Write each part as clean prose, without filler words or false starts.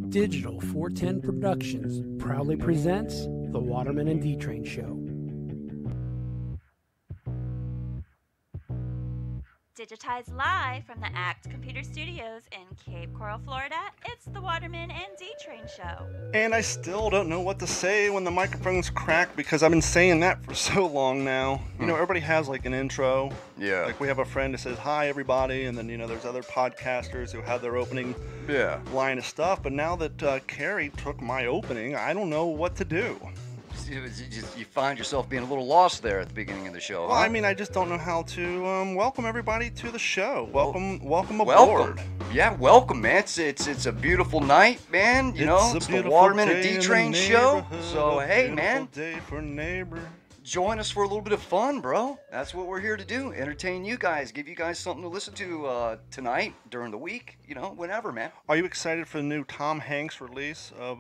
Digital 410 Productions proudly presents the Waterman and D-Train Show. Digitized live from the ACT Computer Studios in Cape Coral, Florida, it's the Waterman and D-Train Show. And I still don't know what to say when the microphone's cracked because I've been saying that for so long now. You know, everybody has like an intro. Yeah. Like we have a friend that says, hi, everybody. And then, you know, there's other podcasters who have their opening line of stuff. But now that Carrie took my opening, I don't know what to do. You find yourself being a little lost there at the beginning of the show, Well, huh? I mean, I just don't know how to welcome everybody to the show. Welcome aboard. Welcome. Yeah, welcome, man. It's a beautiful night, man. You know, it's the Waterman and D-Train show. So, hey, man. Day for neighbor. Join us for a little bit of fun, bro. That's what we're here to do. Entertain you guys. Give you guys something to listen to tonight, during the week, you know, whenever, man. Are you excited for the new Tom Hanks release of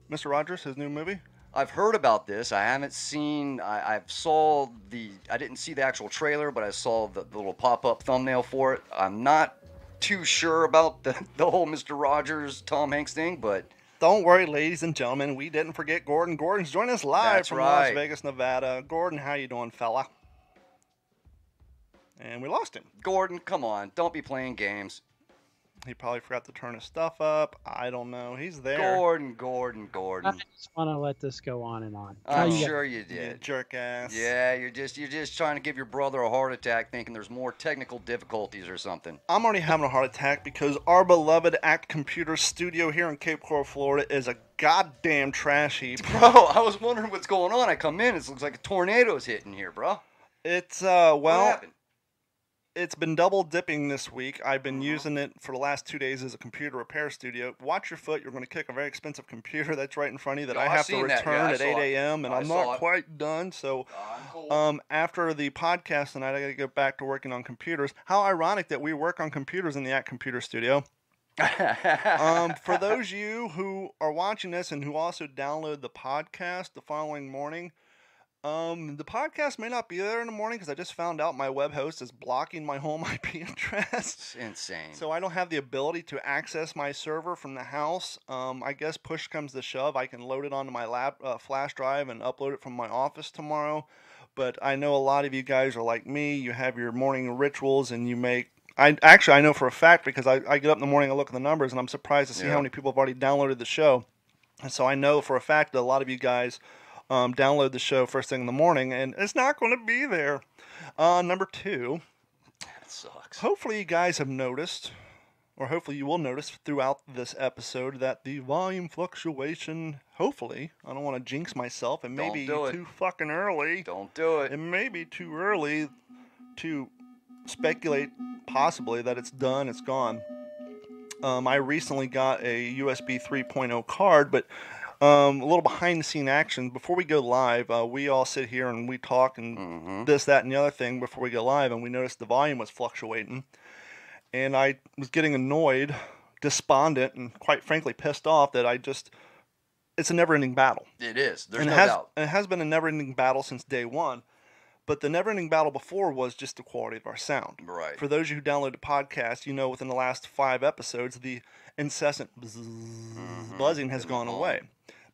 Mr. Rogers, his new movie? I've heard about this. I haven't seen. I didn't see the actual trailer, but I saw the little pop-up thumbnail for it. I'm not too sure about the whole Mr. Rogers, Tom Hanks thing, but don't worry, ladies and gentlemen. We didn't forget Gordon. Gordon's joining us live from Las Vegas, Nevada. Gordon, how you doing, fella? And we lost him. Gordon, come on. Don't be playing games. He probably forgot to turn his stuff up. I don't know. He's there. Gordon. I just want to let this go on and on. I'm sure you did. You jerk ass. Yeah, you're just trying to give your brother a heart attack thinking there's more technical difficulties or something. I'm already having a heart attack because our beloved ACT Computer Studio here in Cape Coral, Florida is a goddamn trash heap. Bro, I was wondering what's going on. I come in, it looks like a tornado's hitting here, bro. It's, what happened? It's been double dipping this week. I've been using it for the last 2 days as a computer repair studio. Watch your foot. You're going to kick a very expensive computer that's right in front of you that I have to return at 8 a.m. and I'm not quite done. So after the podcast tonight, I got to get back to working on computers. How ironic that we work on computers in the ACT Computer Studio. For those of you who are watching this and who also download the podcast the following morning, the podcast may not be there in the morning because I just found out my web host is blocking my home IP address. It's insane. So I don't have the ability to access my server from the house. I guess push comes to shove, I can load it onto my flash drive and upload it from my office tomorrow. But I know a lot of you guys are like me. You have your morning rituals and you make... I know for a fact because I get up in the morning, I look at the numbers, and I'm surprised to see how many people have already downloaded the show. And so I know for a fact that a lot of you guys... download the show first thing in the morning, and it's not going to be there. Number two, that sucks. Hopefully you guys have noticed, or hopefully you will notice throughout this episode, that the volume fluctuation, hopefully, I don't want to jinx myself, it may be too fucking early. Don't do it. It may be too early to speculate possibly that it's done, it's gone. I recently got a USB 3.0 card, but a little behind-the-scene action. Before we go live, we all sit here and we talk and this, that, and the other thing before we go live, and we noticed the volume was fluctuating. And I was getting annoyed, despondent, and quite frankly pissed off that it's a never-ending battle. It is. There's no doubt. And it has been a never-ending battle since day one. But the never-ending battle before was just the quality of our sound. Right. For those of you who download the podcast, you know within the last 5 episodes, the incessant buzzing has gone away.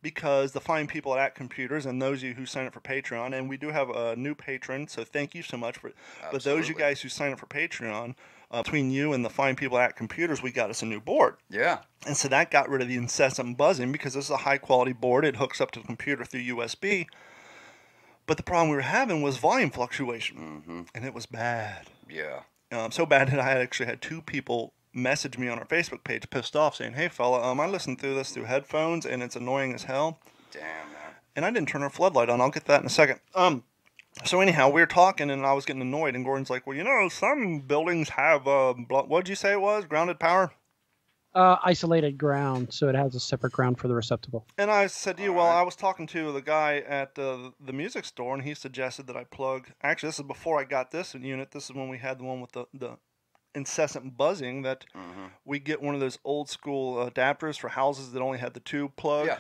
Because the fine people at ACT Computers and those of you who sign up for Patreon, and we do have a new patron, so thank you so much for it. But those of you guys who sign up for Patreon, between you and the fine people at ACT Computers, we got us a new board. Yeah. And so that got rid of the incessant buzzing because this is a high-quality board. It hooks up to the computer through USB. But the problem we were having was volume fluctuation, and it was bad. Yeah. So bad that I actually had 2 people message me on our Facebook page pissed off saying, hey fella, I listened through this through headphones and it's annoying as hell. Damn, man. And I didn't turn our floodlight on. I'll get that in a second. So anyhow, we were talking and I was getting annoyed and Gordon's like, well, you know, some buildings have, what'd you say it was? Grounded power? Isolated ground, so it has a separate ground for the receptacle. And I said to you, well, I was talking to the guy at the music store and he suggested that I plug, actually this is before I got this unit. This is when we had the one with the incessant buzzing that we get one of those old school adapters for houses that only had the tube plug. Yeah.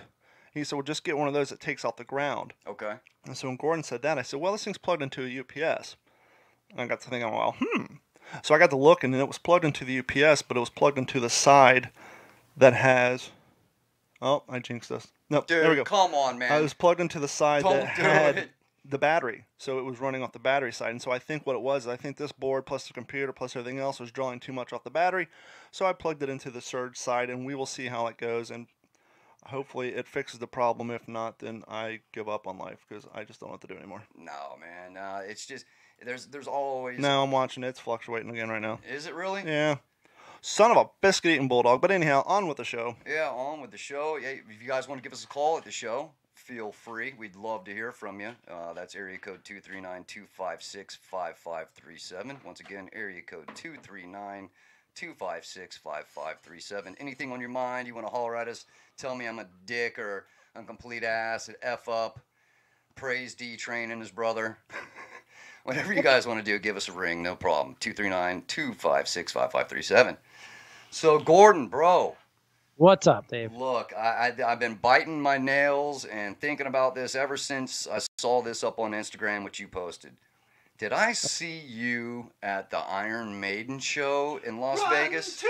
He said, well, just get one of those that takes out the ground. Okay. And so when Gordon said that, I said, well, this thing's plugged into a UPS. And I got to thinking, well, So I got to look, and it was plugged into the UPS, but it was plugged into the side that has... Oh, I jinxed us. Nope, Dude, there we go. come on, man. I was plugged into the side Don't that do had it. the battery, so it was running off the battery side. And so I think what it was, I think this board plus the computer plus everything else was drawing too much off the battery. So I plugged it into the surge side, and we will see how it goes. And hopefully it fixes the problem. If not, then I give up on life because I just don't know what to do anymore. No, man. It's just there's always. No, I'm watching it. It's fluctuating again right now. Is it really? Yeah. Son of a biscuit-eating bulldog. But anyhow, on with the show. Yeah, on with the show. Yeah, if you guys want to give us a call at the show, feel free. We'd love to hear from you. That's area code 239-256-5537. Once again, area code 239-256-5537. Anything on your mind, you want to holler at us, tell me I'm a dick or I'm a complete ass, an F up, praise D-Train and his brother. Whatever you guys want to do, give us a ring, no problem. 239-256-5537. So, Gordon, bro. What's up, Dave? Look, I've been biting my nails and thinking about this ever since I saw this up on Instagram, which you posted. Did I see you at the Iron Maiden show in Las Vegas? To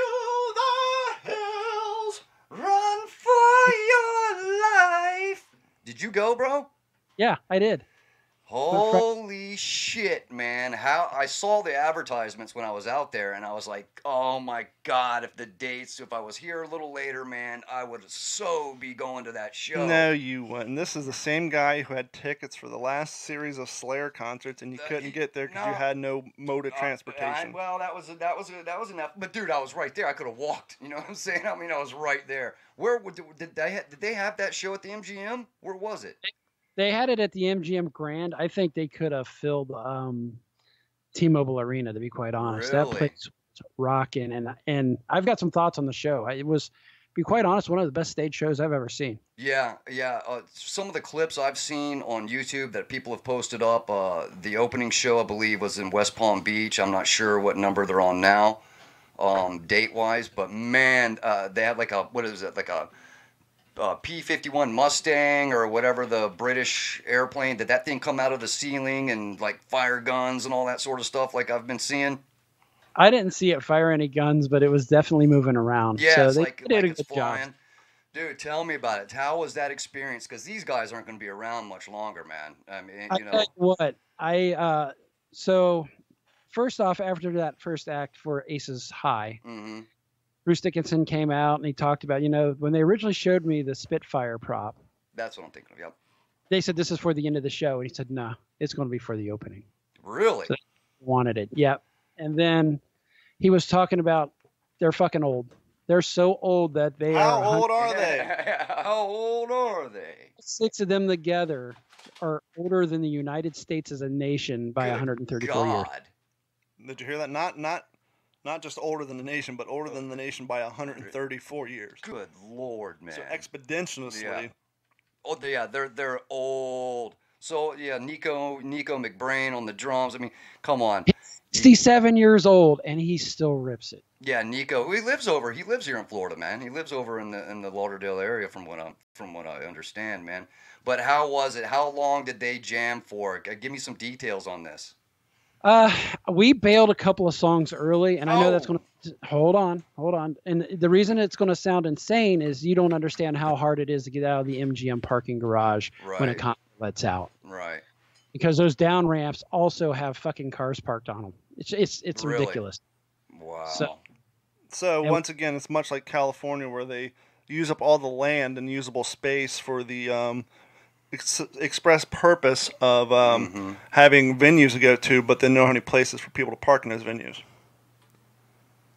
the hills. Run for your life. Did you go, bro? Yeah, I did. Holy shit, man. How I saw the advertisements when I was out there, and I was like, oh my God, if I was here a little later, man, I would so be going to that show. No, you wouldn't. This is the same guy who had tickets for the last series of Slayer concerts, and you couldn't get there because you had no mode of transportation. Well, that was enough. But dude, I was right there. I could have walked. You know what I'm saying? I mean, I was right there. Where did they have that show at the MGM? Where was it? They had it at the MGM Grand. I think they could have filled T-Mobile Arena, to be quite honest. Really? That place was rocking, and I've got some thoughts on the show. It was, to be quite honest, one of the best stage shows I've ever seen. Yeah. Some of the clips I've seen on YouTube that people have posted up, the opening show, I believe, was in West Palm Beach. I'm not sure what number they're on now, date-wise, but man, they had like a P-51 Mustang or whatever, the British airplane. Did that thing come out of the ceiling and like fire guns and all that sort of stuff like I've been seeing? I didn't see it fire any guns, but it was definitely moving around. Yeah, so it's they like did a it's good job. flying. Dude, tell me about it. How was that experience? Because these guys aren't going to be around much longer, man. I mean, you know. Tell you what, so first off, after that first act for Aces High, Mm-hmm. Bruce Dickinson came out and he talked about, when they originally showed me the Spitfire prop, That's what I'm thinking of. Yep. they said this is for the end of the show, and he said, no, it's going to be for the opening. Really? So they wanted it. Yep. And then he was talking about they're fucking old. They're so old that they How are. old are they? How old are they? 6 of them together are older than the United States as a nation by 134 years. God. Did you hear that? Not just older than the nation, but older than the nation by 134 years. Good Lord, man. So exponentially. Yeah. Oh, yeah, they're old. So yeah, Nico McBrain on the drums. I mean, come on. 67 years old, and he still rips it. Yeah, Nico. He lives here in Florida, man. He lives over in the Lauderdale area, from what I understand, man. But how was it? How long did they jam for? Give me some details on this. We bailed a couple of songs early, and I know that's going to hold on. And the reason it's going to sound insane is you don't understand how hard it is to get out of the MGM parking garage when a concert lets out. Right. Because those down ramps also have fucking cars parked on them. It's Really? ridiculous. Wow. So once again, it's much like California, where they use up all the land and usable space for the express purpose of having venues to go to, but they don't have any places for people to park in those venues.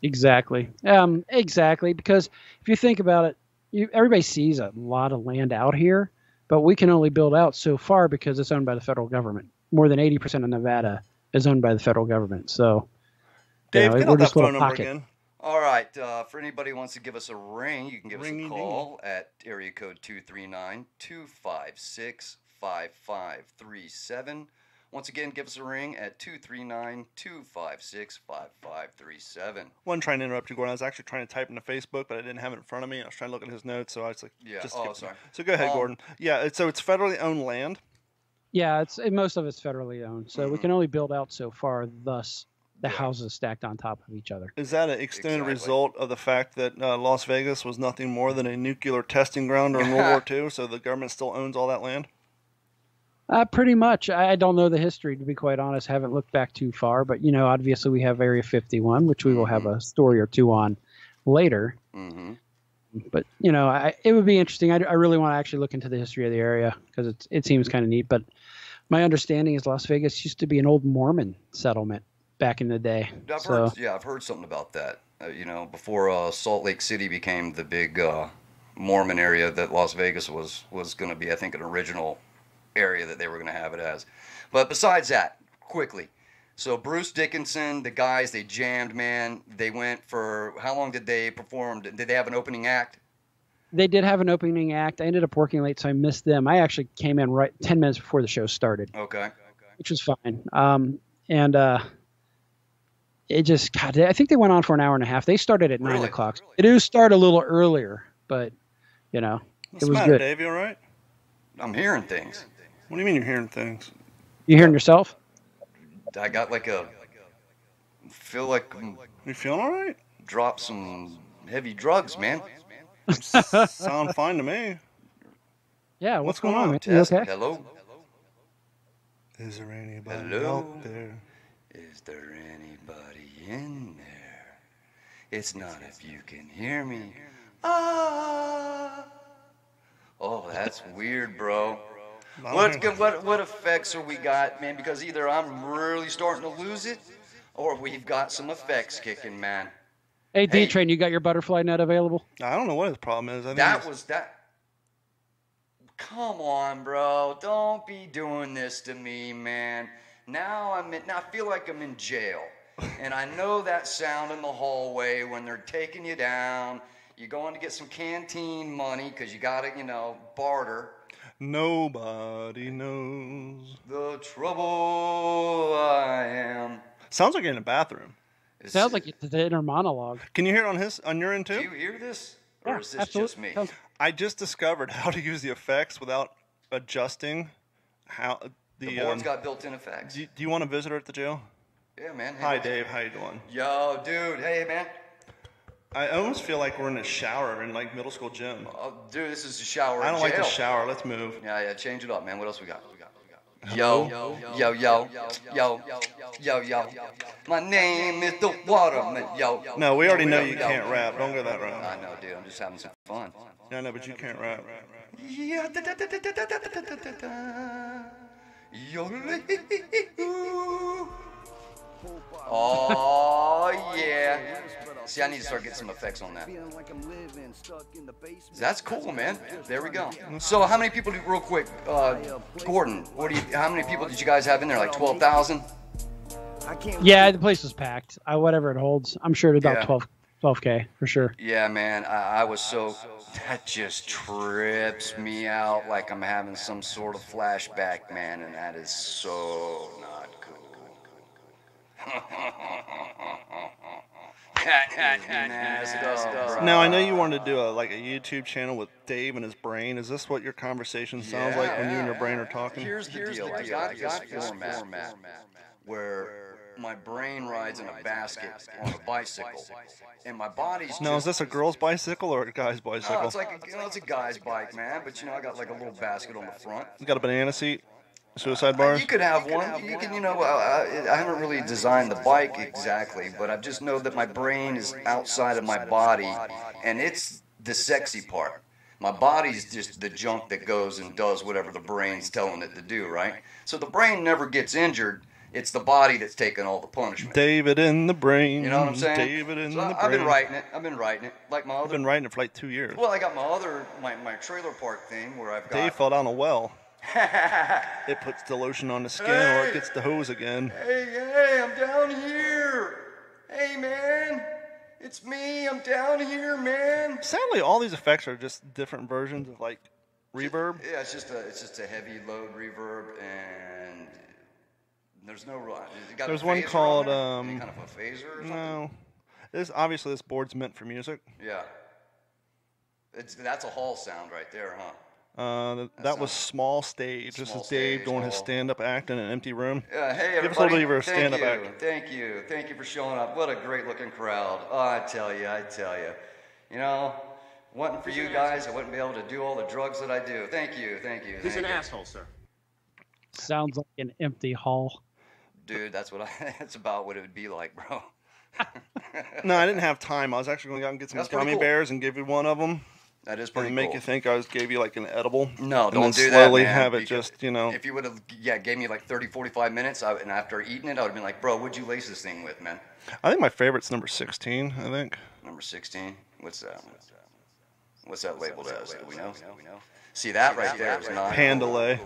Exactly. Exactly. Because if you think about it, everybody sees a lot of land out here, but we can only build out so far because it's owned by the federal government. More than 80% of Nevada is owned by the federal government. So, Dave, get we're out that just phone little number pocket. again. All right. For anybody who wants to give us a ring, you can give us a Ring-a-ding. call at area code 239-256-5537. Once again, give us a ring at 239-256-5537. Wasn't trying to interrupt you, Gordon. I was actually trying to type into Facebook, but I didn't have it in front of me. I was trying to look at his notes, so I was like, Yeah. just Oh, skip sorry. So go ahead, Gordon. Yeah, so it's federally owned land. Yeah, most of it's federally owned, so we can only build out so far. Thus, the houses stacked on top of each other. Is that an extended result of the fact that Las Vegas was nothing more than a nuclear testing ground during World War II, so the government still owns all that land? Pretty much. I don't know the history, to be quite honest. Haven't looked back too far, but obviously we have Area 51, which we will have a story or two on later. Mm-hmm. But it would be interesting. I really want to actually look into the history of the area because it seems kind of neat. But my understanding is Las Vegas used to be an old Mormon settlement back in the day. I've heard something about that. Before Salt Lake City became the big Mormon area that Las Vegas was going to be, I think, an original area that they were going to have it as. But besides that, quickly. So Bruce Dickinson, the guys, they jammed, man. They went for, how long did they perform? Did they have an opening act? They did have an opening act. I ended up working late, so I missed them. I actually came in right 10 minutes before the show started. Okay. Which was fine. It just, God, I think they went on for an hour and a half. They started at 9 o'clock. It do start a little earlier, but, it was good. Dave, you all right? I'm hearing things. What do you mean you're hearing things? You hearing yourself? I got feel like you feeling all right? Drop some heavy drugs, man. Sound fine to me. Yeah, what's going on, man? You okay? Hello? Is there anybody out there? Is there anybody in there? It's not if you can hear me. Ah. Oh, that's weird, bro. What effects are we got, man? Because either I'm really starting to lose it, or we've got some effects kicking, man. Hey, D-Train, you got your butterfly net available? I don't know what his problem is. Come on, bro. Don't be doing this to me, man. Now I feel like I'm in jail. And I know that sound in the hallway when they're taking you down. You're going to get some canteen money because you got to, barter. Nobody knows the trouble I am. Sounds like you're in a bathroom. Sounds like it's the inner monologue. Can you hear it on your end too? Do you hear this? Or is this absolutely. just me? I just discovered how to use the effects without adjusting how the board's got built-in effects. Do you want a visitor at the jail? Yeah, man. Hey, Hi, Dave. How you doing? Yo, dude. Hey, man. I almost feel like we're in a shower in like middle school gym. Oh, dude, this is a shower. I don't like the shower. Let's move. Yeah. Change it up, man. What else we got? Yo. My name is the Waterman. Yo. No, we already know you can't rap. Don't go that route. I know, dude. I'm just having some fun. Yeah, I know, but you can't rap. Yeah. Oh, yeah. See, I need to start getting some effects on that. That's cool, man. There we go. So, how many people, real quick, Gordon, how many people did you guys have in there? Like 12,000? Yeah, the place was packed. Whatever it holds. I'm sure it's about 12K for sure. Yeah, man. I was so... That just trips me out like I'm having some sort of flashback, man, and that is so not cool. Now, I know you wanted to do a YouTube channel with Dave and his brain. Is this what your conversation sounds like when you and your brain are talking? Here's the deal. I got this format where my brain rides in a basket on a bicycle, and my body's Now, is this a girl's bicycle or a guy's bicycle? No, it's like it's a guy's bike, man. But I got like a little basket on the front. You got a banana seat? Suicide bars? You could have one. You can, I haven't really designed the bike exactly, but I just know that my brain is outside of my body, and it's the sexy part. My body's just the junk that goes and does whatever the brain's telling it to do, right? So the brain never gets injured. It's the body that's taking all the punishment. David in the brain. You know what I'm saying? David in the brain. I've been writing it. Like my other. I've been writing it for like 2 years. Well, I got my trailer park thing where I've got. Dave fell down a well. It puts the lotion on the skin, or it gets the hose again. Hey, I'm down here. Hey, man. It's me. I'm down here, man. Sadly, all these effects are just different versions of like reverb. Yeah, it's just a heavy load reverb, and there's no run. There's one called any kind of a phaser or something? No. Obviously this board's meant for music. Yeah. That's a hall sound right there, huh? That was Small Stage. This is Dave doing his stand-up act in an empty room. Yeah, hey everybody. Give us a little bit of your stand-up act. Thank you for showing up. What a great-looking crowd. Oh, I tell you. You know, wasn't for you guys, I wouldn't be able to do all the drugs that I do. Thank you. He's an asshole, sir. Sounds like an empty hall. Dude, that's about what it would be like, bro. No, I didn't have time. I was actually going to go out and get some gummy bears and give you one of them. That is pretty and cool. make you think I gave you like an edible. No, don't do that, slowly man. have it just, you know. If you would have, gave me like 30, 45 minutes, and after eating it, I would have been like, bro, what'd you lace this thing with, man? I think my favorite's number 16, I think. Number 16? What's that? What's that labeled as? Do we know? See, that right there is not Pandalay.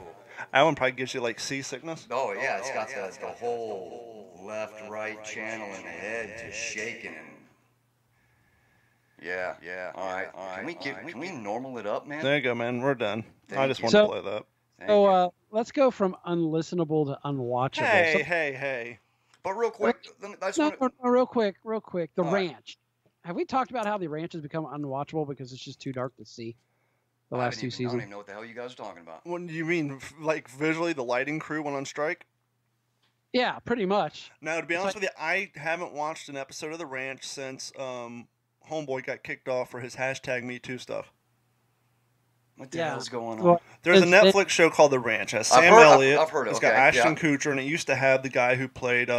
That one probably gives you like seasickness. Oh, yeah, it's got the whole left-right channel in the head just shaking. Yeah. All right. Can we normal it up, man? There you go, man. We're done. I just want to play that. So let's go from unlistenable to unwatchable. Hey. But real quick, real quick. The ranch. Have we talked about how the ranch has become unwatchable because it's just too dark to see? The last two seasons. I don't even know what the hell you guys are talking about. What do you mean, like visually, the lighting crew went on strike? Yeah, pretty much. Now, to be honest with you, I haven't watched an episode of The Ranch since Homeboy got kicked off for his #MeToo stuff. What the hell's going on? Well, there's a Netflix show called The Ranch. It has Sam Elliott. I've heard it. It's got Ashton Kutcher, and it used to have the guy who played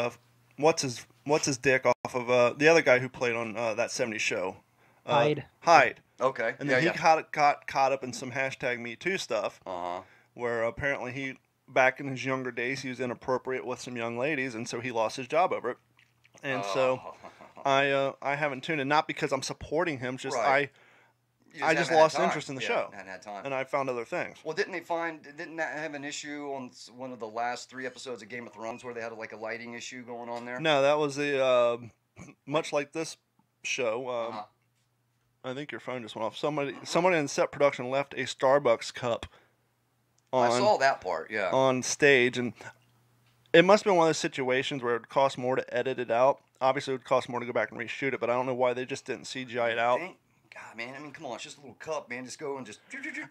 what's his dick off of the other guy who played on that '70s show. Hyde. Okay. And then he got caught up in some #MeToo stuff. Where apparently he, back in his younger days, he was inappropriate with some young ladies, and so he lost his job over it. And so I haven't tuned in, not because I'm supporting him, just I just lost interest in the show. Hadn't had time. And I found other things. Well, didn't that have an issue on one of the last 3 episodes of Game of Thrones where they had like a lighting issue going on there? No, that was much like this show. I think your phone just went off. Somebody in set production left a Starbucks cup I saw that part, yeah. On stage, and it must have been one of those situations where it would cost more to edit it out. Obviously, it would cost more to go back and reshoot it, but I don't know why they just didn't CGI it out. God, man, I mean, come on, it's just a little cup, man. Just go and just...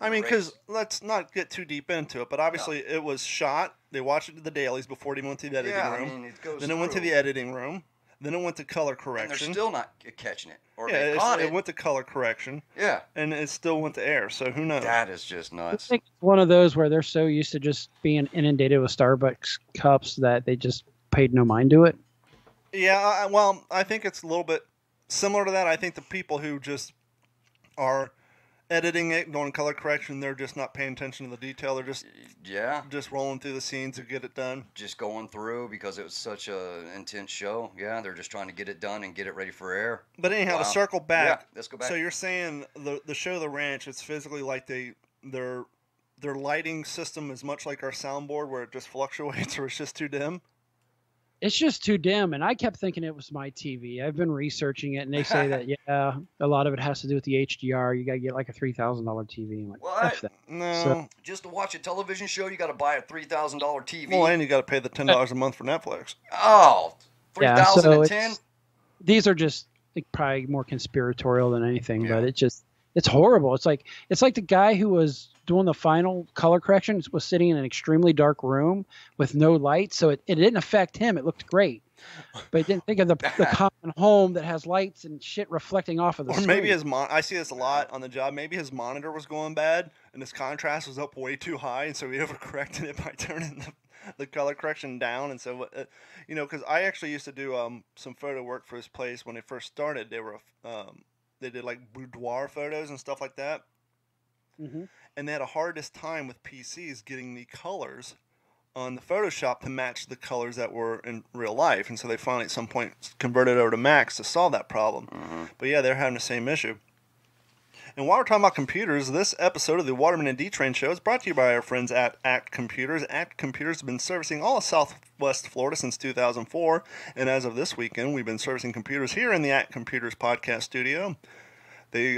I mean, because let's not get too deep into it, but obviously it was shot. They watched it to the dailies before it even went to the editing room. I mean, it goes then it went to the editing room. Then it went to color correction. And they're still not catching it. Or yeah, they caught it. It went to color correction. Yeah. And it still went to air, so who knows? That is just nuts. I think it's one of those where they're so used to just being inundated with Starbucks cups that they just paid no mind to it. Yeah, well, I think it's a little bit similar to that. I think the people who just are editing it, doing color correction, they're just not paying attention to the detail. They're just rolling through the scenes to get it done. Just going through because it was such an intense show. Yeah, they're just trying to get it done and get it ready for air. But anyhow, to circle back. Yeah, let's go back. So you're saying the show The Ranch, it's physically like their lighting system is much like our soundboard where it just fluctuates or it's just too dim? It's just too dim, and I kept thinking it was my TV. I've been researching it, and they say that, a lot of it has to do with the HDR. You got to get like a $3,000 TV. I'm like, what? No. So, just to watch a television show, you got to buy a $3,000 TV. Well, and you got to pay the $10 a month for Netflix. Oh, $3,010? So these are just probably more conspiratorial than anything, but it's horrible. It's like the guy who was doing the final color correction was sitting in an extremely dark room with no light, so it didn't affect him. It looked great, but he didn't think of the common home that has lights and shit reflecting off of the screen. Or maybe I see this a lot on the job. Maybe his monitor was going bad and his contrast was up way too high, and so he overcorrected it by turning the color correction down. And so, because I actually used to do some photo work for his place when they first started. They did like boudoir photos and stuff like that. Mm-hmm. And they had a hardest time with PCs getting the colors on the Photoshop to match the colors that were in real life. And so they finally at some point converted over to Macs to solve that problem. Mm-hmm. But yeah, they're having the same issue. And while we're talking about computers, this episode of the Waterman and D-Train Show is brought to you by our friends at ACT Computers. ACT Computers have been servicing all of Southwest Florida since 2004. And as of this weekend, we've been servicing computers here in the ACT Computers podcast studio. They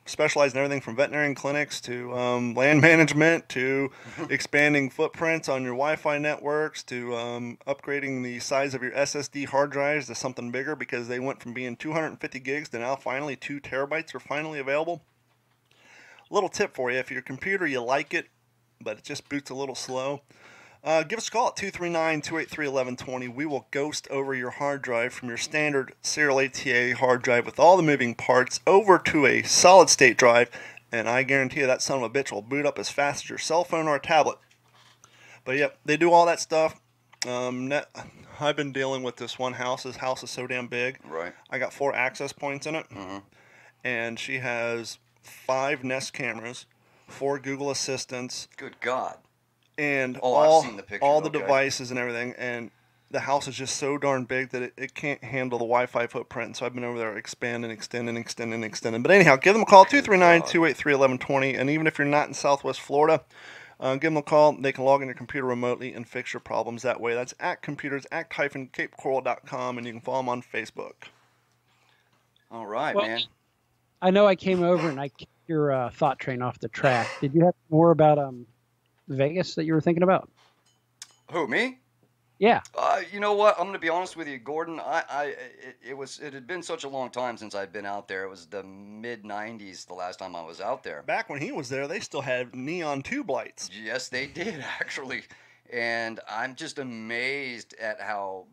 specialize in everything from veterinarian clinics to land management to expanding footprints on your Wi-Fi networks to upgrading the size of your SSD hard drives to something bigger because they went from being 250 gigs to now finally 2 terabytes are finally available. little tip for you: if your computer you like it, but it just boots a little slow, give us a call at 239-283-1120. We will ghost over your hard drive from your standard serial ATA hard drive with all the moving parts over to a solid state drive, and I guarantee you that son of a bitch will boot up as fast as your cell phone or a tablet. But yep, they do all that stuff. I've been dealing with this one house. This house is so damn big. Right. I got 4 access points in it, and she has 5 Nest cameras, 4 Google Assistants. Good God. And I've seen the picture. all the devices and everything, and the house is just so darn big that it can't handle the Wi-Fi footprint. So I've been over there expanding. But anyhow, give them a call, 239-283-1120, and even if you're not in Southwest Florida, give them a call. They can log in your computer remotely and fix your problems that way. That's Computers, act-capecoral.com, and you can follow them on Facebook. All right, man. I know I came over and I kicked your thought train off the track. Did you have more about Vegas that you were thinking about? Who, me? Yeah. You know what? I'm going to be honest with you, Gordon. It had been such a long time since I'd been out there. It was the mid-'90s the last time I was out there. Back when he was there, they still had neon tube lights. Yes, they did, actually. And I'm just amazed at how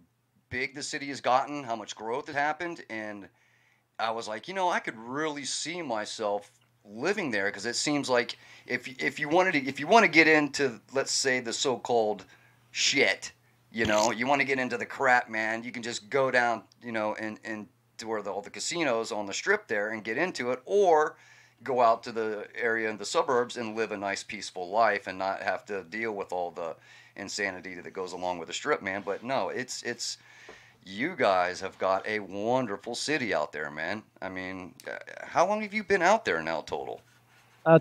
big the city has gotten, how much growth has happened. And I was like, I could really see myself living there, because it seems like if you want to get into, let's say, the so-called shit, you want to get into the crap, man, you can just go down, and to where all the casinos on the strip there and get into it, or go out to the area in the suburbs and live a nice peaceful life and not have to deal with all the insanity that goes along with the strip, man. But no, it's you guys have got a wonderful city out there, man. I mean, how long have you been out there now total?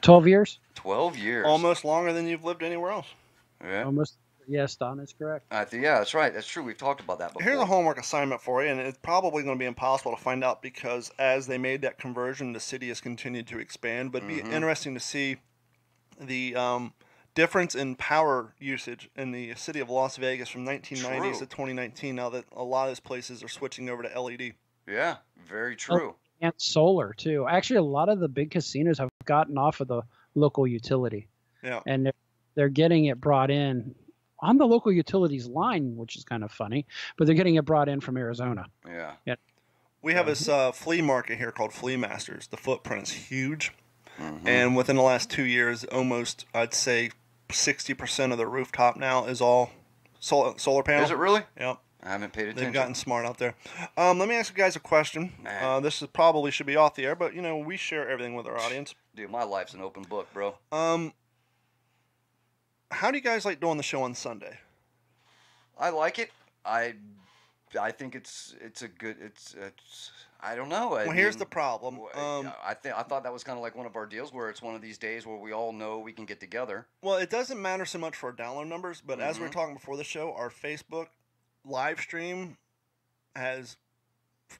12 years. 12 years. Almost longer than you've lived anywhere else. Yeah. Almost. Yes, Don is correct. Yeah, that's right. That's true. We've talked about that before. Here's a homework assignment for you, and it's probably going to be impossible to find out because as they made that conversion, the city has continued to expand. But it'd be interesting to see the difference in power usage in the city of Las Vegas from 1990s to 2019, now that a lot of these places are switching over to LED. Yeah, very true. And solar, too. Actually, a lot of the big casinos have gotten off of the local utility. Yeah. And they're getting it brought in on the local utilities line, which is kind of funny, but they're getting it brought in from Arizona. Yeah. We have this flea market here called Flea Masters. The footprint is huge. And within the last 2 years, almost, I'd say, 60% of the rooftop now is all solar panels. Is it really? Yep. I haven't paid attention. They've gotten smart out there. Let me ask you guys a question. This probably should be off the air, but, we share everything with our audience. Dude, my life's an open book, bro. How do you guys like doing the show on Sunday? I like it. I think it's a good. It's I don't know. Here's the problem. I thought that was kind of like one of our deals where it's one of these days where we all know we can get together. Well, it doesn't matter so much for our download numbers, but as we were talking before the show, our Facebook live stream has,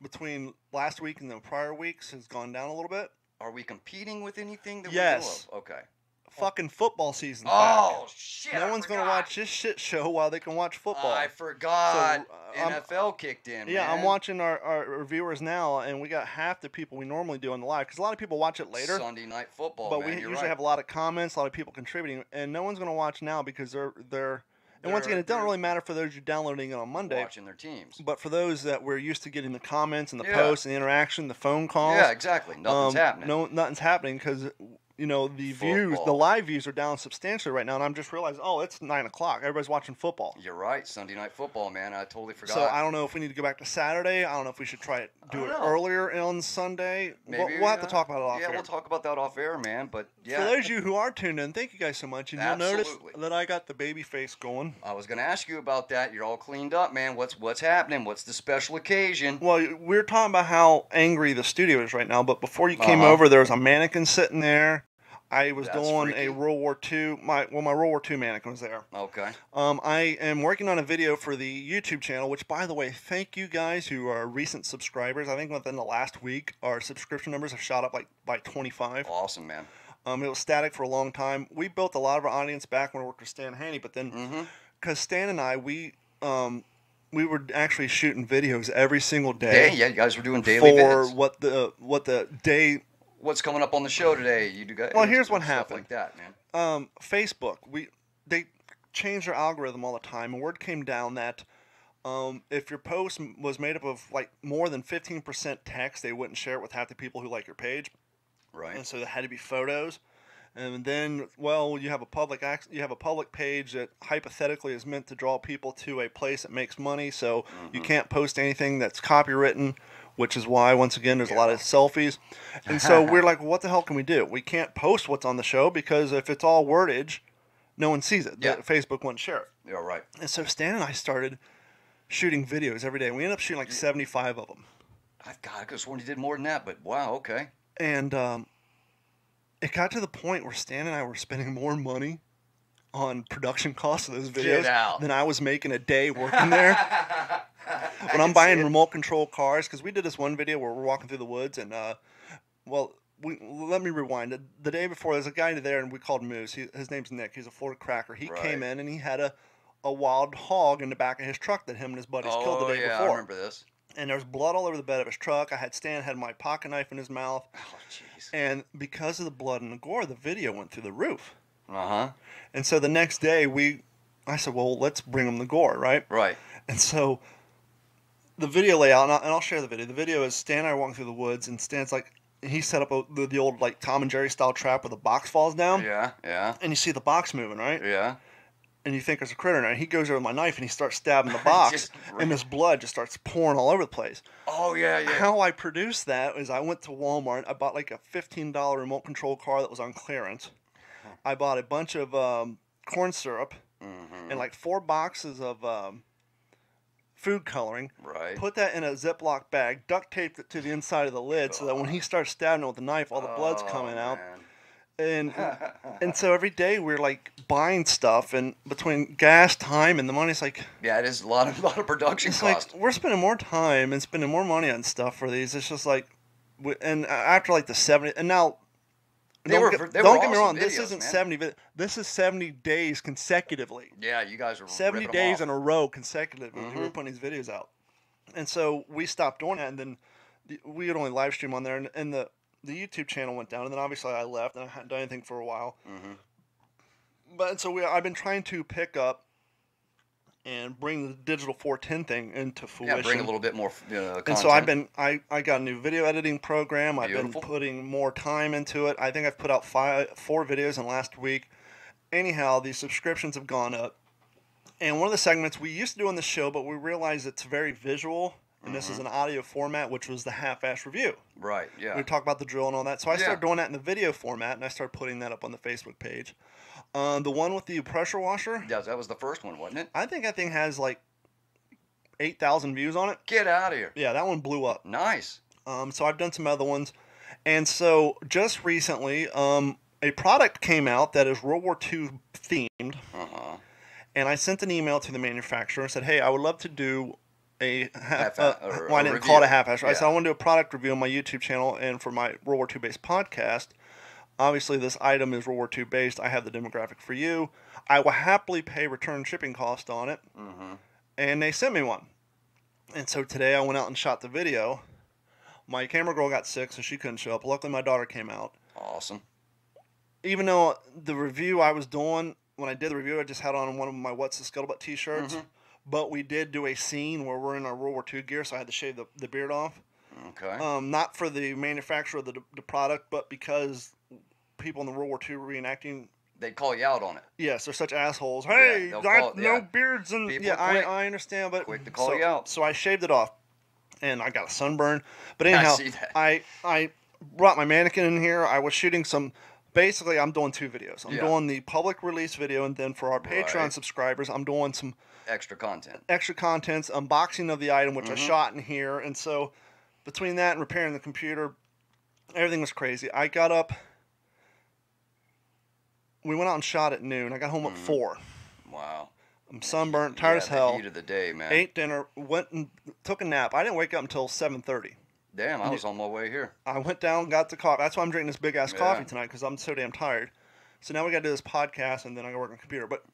between last week and the prior weeks, has gone down a little bit. Are we competing with anything that yes. we know of? Okay. Fucking football season. Oh, shit. No one's going to watch this shit show while they can watch football. I forgot. So, NFL kicked in. Yeah, man. I'm watching our viewers now, and we got half the people we normally do on the live, because a lot of people watch it later. Sunday night football. But we usually have a lot of comments, a lot of people contributing, and no one's going to watch now because they're and once again, it doesn't really matter for those you're downloading it on Monday. Watching their teams. But for those that we're used to getting the comments and the posts and the interaction, the phone calls. Yeah, exactly. Nothing's happening. No, nothing's happening because the views, the live views are down substantially right now, and I'm just realizing, it's 9 o'clock. Everybody's watching football. You're right. Sunday night football, man. I totally forgot. So I don't know if we need to go back to Saturday. I don't know if we should try it, do it earlier on Sunday. Maybe, we'll have to talk about it off air. Yeah, we'll talk about that off air, man. But yeah. For those of you who are tuned in, thank you guys so much. And you'll notice that I got the baby face going. I was going to ask you about that. You're all cleaned up, man. What's happening? What's the special occasion? Well, we're talking about how angry the studio is right now, but before you came over, there was a mannequin sitting there. I was doing a World War II. My World War II mannequin was there. Okay. I am working on a video for the YouTube channel, which, by the way, thank you guys who are recent subscribers. I think within the last week, our subscription numbers have shot up by 25. Awesome, man. It was static for a long time. We built a lot of our audience back when we worked with Stan Haney, but then because Stan and I, we were actually shooting videos every single day. Yeah, you guys were doing daily for vids. what the day what's coming up on the show today? You do guys. Well, here's what stuff happened. Like that, man. Facebook, they change their algorithm all the time, and word came down that if your post was made up of like more than 15% text, they wouldn't share it with half the people who like your page. Right. And so there had to be photos. And then, well, you have a public page that hypothetically is meant to draw people to a place that makes money. So you can't post anything that's copywritten, which is why, once again, there's a lot of selfies. And so we're like, well, what the hell can we do? We can't post what's on the show because if it's all wordage, no one sees it. Yeah. Facebook won't share it. Yeah, right. And so Stan and I started shooting videos every day. We ended up shooting like 75 of them. I could have sworn you did more than that, but wow, okay. And it got to the point where Stan and I were spending more money on production costs of those videos than I was making a day working there. When I'm buying remote control cars, because we did this one video where we're walking through the woods, and let me rewind. The day before, there's a guy there, and we called Moose. His name's Nick. He's a Florida cracker. He came in, and he had a wild hog in the back of his truck that him and his buddies killed the day before. I remember this. And there was blood all over the bed of his truck. Stan had my pocket knife in his mouth. Oh, jeez. And because of the blood and the gore, the video went through the roof. Uh-huh. And so the next day, I said, well, let's bring him the gore, right? Right. And so the video layout, and I'll share the video. The video is Stan and I are walking through the woods, and Stan's like, he set up the old like Tom and Jerry style trap where the box falls down. Yeah, yeah. And you see the box moving, right? Yeah. And you think there's a critter in there. He goes over with my knife and he starts stabbing the box, and this blood just starts pouring all over the place. Oh, yeah, yeah. How I produced that is I went to Walmart. I bought like a $15 remote control car that was on clearance. I bought a bunch of corn syrup and like 4 boxes of food coloring. Right. Put that in a Ziploc bag, duct taped it to the inside of the lid so that when he starts stabbing it with the knife, all the blood's coming out. And so every day we're like buying stuff, and between gas, time, and the money's like, yeah, it is a lot of production cost. Like we're spending more time and spending more money on stuff for these. It's just like, and after like the 70, and now don't get me wrong, this isn't 70. This is 70 days consecutively. Yeah, you guys are 70 days in a row consecutively. We were putting these videos out, and so we stopped doing that, and then we would only live stream on there, and the YouTube channel went down, and then obviously I left, and I hadn't done anything for a while. But so I've been trying to pick up and bring the digital 410 thing into fruition. Yeah, bring a little bit more content. And so I got a new video editing program. Beautiful. I've been putting more time into it. I think I've put out 4 videos in the last week. Anyhow, the subscriptions have gone up. And one of the segments we used to do on the show, but we realized it's very visual. And this is an audio format, which was the half-ass review. Right, yeah. We talk about the drill and all that. So I started doing that in the video format, and I started putting that up on the Facebook page. The one with the pressure washer. Yeah, that was the first one, wasn't it? I think that thing has like 8,000 views on it. Get out of here. Yeah, that one blew up. Nice. So I've done some other ones. And so just recently, a product came out that is World War II themed. And I sent an email to the manufacturer and said, hey, I would love to do I didn't call it a half-ass. I said, I want to do a product review on my YouTube channel and for my World War II based podcast. Obviously, this item is World War II based. I have the demographic for you. I will happily pay return shipping cost on it. And they sent me one. And so today I went out and shot the video. My camera girl got sick, so she couldn't show up. Luckily, my daughter came out. Awesome. Even though the review I was doing, when I did the review, I just had on one of my What's the Scuttlebutt t-shirts. But we did do a scene where we're in our World War II gear, so I had to shave the beard off. Okay. Not for the manufacturer of the product, but because people in the World War II reenacting, they'd call you out on it. Yes, they're such assholes. Hey, no beards and people I understand, but quick to call you out. So I shaved it off, and I got a sunburn. But anyhow, I see that. I brought my mannequin in here. I was shooting some. Basically, I'm doing 2 videos. I'm doing the public release video, and then for our Patreon subscribers, I'm doing some extra contents, unboxing of the item, which I shot in here. And so between that and repairing the computer, everything was crazy. I got up. We went out and shot at noon. I got home at 4. Wow. I'm sunburnt, tired as hell. The heat of the day, man. Ate dinner, went and took a nap. I didn't wake up until 7:30. Damn, I was on my way here. I went down, got the coffee. That's why I'm drinking this big-ass coffee tonight, because I'm so damn tired. So now we got to do this podcast, and then I got to work on the computer. But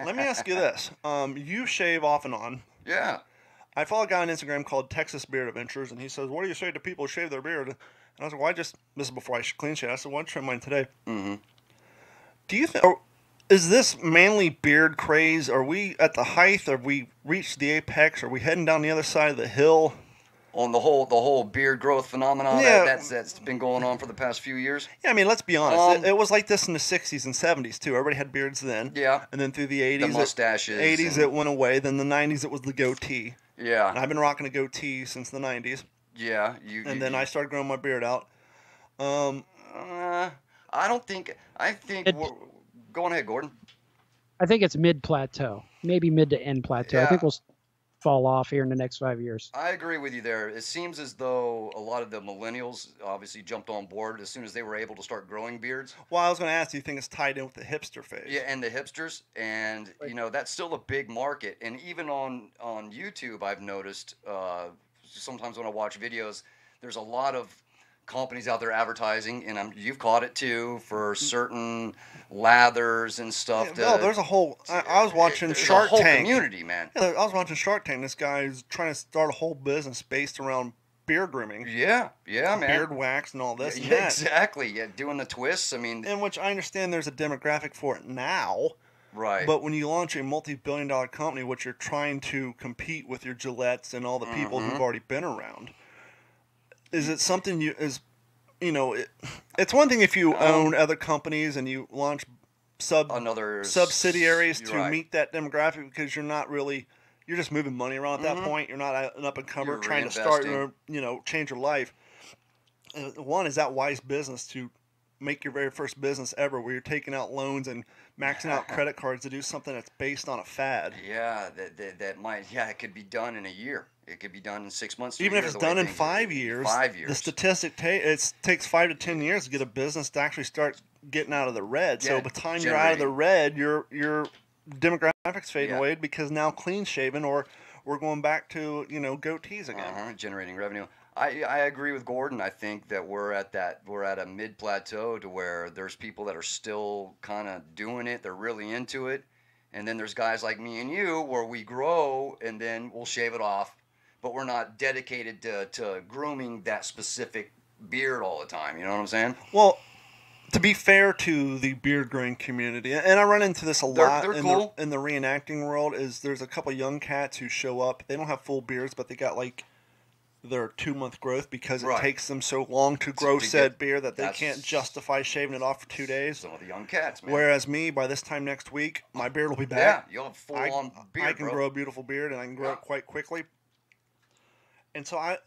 let me ask you this. You shave off and on. Yeah. I follow a guy on Instagram called Texas Beard Adventures, and he says, what do you say to people who shave their beard? And I was like, why just, this is before I clean shave. I said, why trim mine today? Mm-hmm. Do you think, is this manly beard craze, are we at the height? Have we reached the apex? Are we heading down the other side of the hill? On the whole beard growth phenomenon that's been going on for the past few years. Yeah, I mean, let's be honest. It was like this in the 60s and 70s, too. Everybody had beards then. Yeah. And then through the 80s. The mustaches. 80s, it went away. Then the 90s, it was the goatee. Yeah. And I've been rocking a goatee since the 90s. Yeah. I started growing my beard out. I think... Go on ahead, Gordon. I think it's mid-plateau. Maybe mid to end plateau. Yeah. I think we'll fall off here in the next 5 years. I agree with you there. It seems as though a lot of the millennials obviously jumped on board as soon as they were able to start growing beards. Well, I was going to ask, do you think it's tied in with the hipster phase? Yeah, and the hipsters. And, that's still a big market. And even on YouTube, I've noticed sometimes when I watch videos, there's a lot of companies out there advertising, and you've caught it too, for certain lathers and stuff. Yeah, there's a whole. I was watching Shark Tank. There's a whole community, man. Yeah, I was watching Shark Tank. This guy's trying to start a whole business based around beard grooming. Yeah, man. Beard wax and all this. Yeah, and that. Exactly. Yeah, doing the twists. I mean, in which I understand there's a demographic for it now. Right. But when you launch a multi-billion-dollar company, which you're trying to compete with your Gillettes and all the people who've already been around. Is it something it's one thing if you own other companies and you launch subsidiaries to meet that demographic, because you're just moving money around at that point. You're not an up-and-comer trying to start, change your life. One, is that wise business to make your very first business ever where you're taking out loans and maxing out credit cards to do something that's based on a fad? Yeah, that might, it could be done in a year. It could be done in 6 months. Even if it's done in 5 years. 5 years. The statistic it takes 5 to 10 years to get a business to actually start getting out of the red. Yeah, so by the time you're out of the red, your demographics fading away, because now clean shaven, or we're going back to goatees again. Generating revenue. I agree with Gordon. I think that we're at a mid plateau to where there's people that are still kind of doing it. They're really into it, and then there's guys like me and you where we grow and then we'll shave it off. But we're not dedicated to grooming that specific beard all the time. You know what I'm saying? Well, to be fair to the beard growing community, and I run into this a lot they're cool. in the reenacting world, is there's a couple young cats who show up. They don't have full beards, but they got like their 2-month growth, because it takes them so long to grow said beard that they can't justify shaving it off for 2 days. Some of the young cats, man. Whereas me, by this time next week, my beard will be back. Yeah, you'll have full-on beard, I can grow a beautiful beard, and I can grow it quite quickly. And so I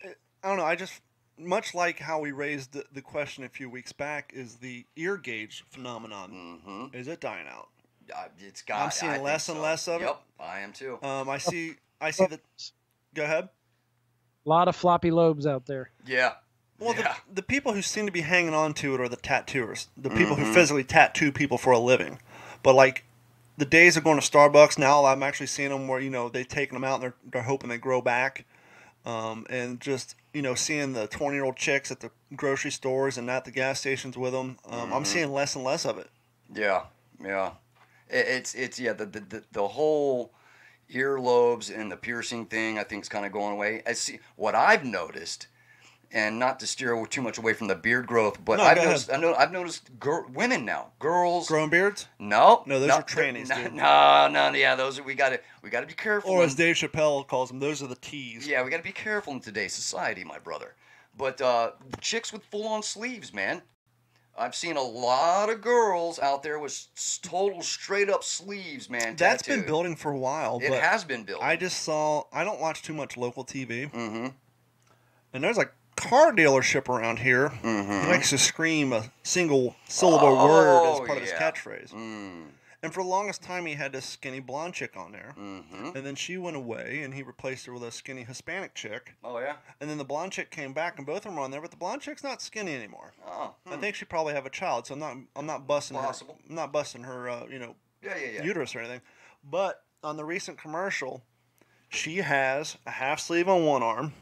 don't know, I just, much like how we raised the question a few weeks back, is the ear gauge phenomenon. Is it dying out? I'm seeing less and less of it. Yep, I am too. I see that. Go ahead. A lot of floppy lobes out there. Yeah. Well, the people who seem to be hanging on to it are the tattooers, the people who physically tattoo people for a living. But like the days of going to Starbucks, now I'm actually seeing them where they've taken them out and they're hoping they grow back. And just, seeing the 20-year-old chicks at the grocery stores and at the gas stations with them, I'm seeing less and less of it. Yeah. It's the whole earlobes and the piercing thing, I think, is kind of going away. What I've noticed, and not to steer too much away from the beard growth, but I've noticed women now, girls growing beards. No, those are trannies. No, yeah, those are, we gotta be careful. Or as Dave Chappelle calls them, those are the T's. Yeah, we gotta be careful in today's society, my brother. But chicks with full-on sleeves, man. I've seen a lot of girls out there with total straight-up sleeves, man. That's tattooed. been building for a while. It has been building. I don't watch too much local TV. And there's a car dealership around here. He likes to scream a single syllable word as part of his catchphrase. And for the longest time, he had this skinny blonde chick on there. And then she went away, and he replaced her with a skinny Hispanic chick. Oh, yeah? And then the blonde chick came back, and both of them were on there, but the blonde chick's not skinny anymore. Oh. I think she probably have a child, so I'm not busting Possible. her. I'm not busting her, uterus or anything. But on the recent commercial, she has a half sleeve on one arm,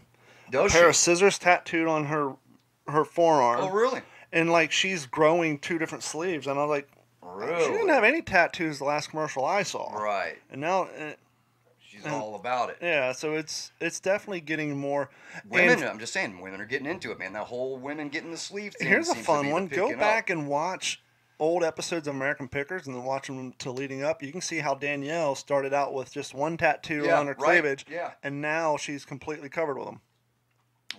a pair of scissors tattooed on her forearm. Oh, really? And like she's growing 2 different sleeves, and I was like, really? She didn't have any tattoos the last commercial I saw. Right. And now, She's all about it. Yeah, so it's definitely getting more. Women, I'm just saying, women are getting into it, man. That whole women getting the sleeve thing. Here's a fun one. Go back up. and watch old episodes of American Pickers and then watch them to leading up. You can see how Danielle started out with just one tattoo on her cleavage, and now she's completely covered with them.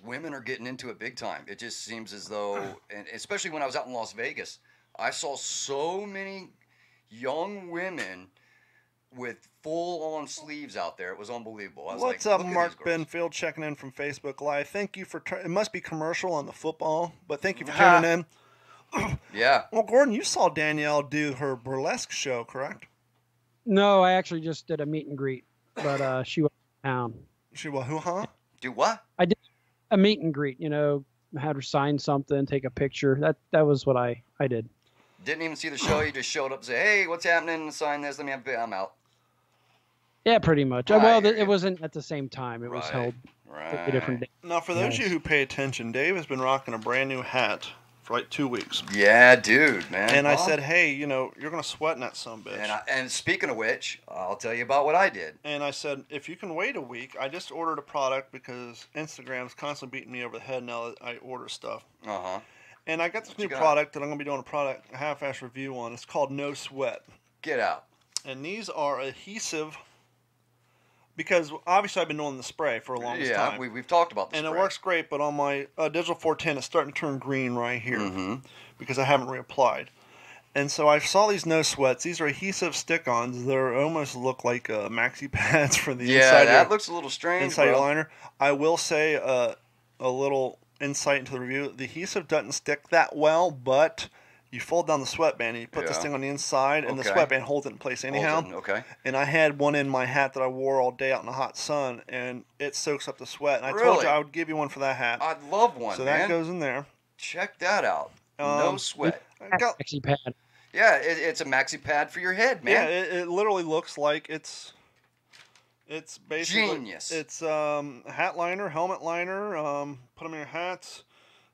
Women are getting into it big time. It just seems as though, and especially when I was out in Las Vegas, I saw so many young women with full-on sleeves out there. It was unbelievable. I was What's up, Mark Benfield, checking in from Facebook Live. Thank you for... it must be commercial on the football, but thank you for tuning in. Yeah. Well, Gordon, you saw Danielle do her burlesque show, correct? No, I actually just did a meet and greet, but she was down. She was who, huh? Do what? I did a meet and greet, you know, had her sign something, take a picture. That was what I did. Didn't even see the show. You just showed up and say, hey, what's happening? Sign this. I'm out. Yeah, pretty much. Well, it wasn't at the same time. It was held a different day. Now, for those of you who pay attention, Dave has been rocking a brand new hat for like 2 weeks. Yeah, dude, man. And I said, hey, you know, you're going to sweat in that sumbitch. And speaking of which, I'll tell you about what I did. And I said, if you can wait a week, I just ordered a product because Instagram's constantly beating me over the head now that I order stuff. Uh-huh. And I got this new product that I'm going to be doing a half-ass review on. It's called No Sweat. Get out. And these are adhesive, because obviously I've been doing the spray for a long time. Yeah, we've talked about the spray. And it works great, but on my Digital 410, it's starting to turn green right here because I haven't reapplied. And so I saw these No Sweats. These are adhesive stick-ons. They almost look like maxi pads for the inside. Yeah, that looks a little strange, inside your liner. I will say a little insight into the review. The adhesive doesn't stick that well, but you fold down the sweatband and you put this thing on the inside, and the sweatband holds it in place anyhow. And I had one in my hat that I wore all day out in the hot sun, and it soaks up the sweat. And I told you I would give you one for that hat. I'd love one, so that goes in there. Check that out. No Sweat. Maxi pad. Yeah, it's a maxi pad for your head, man. Yeah, it literally looks like it's basically genius. It's hat liner, helmet liner. Put them in your hats.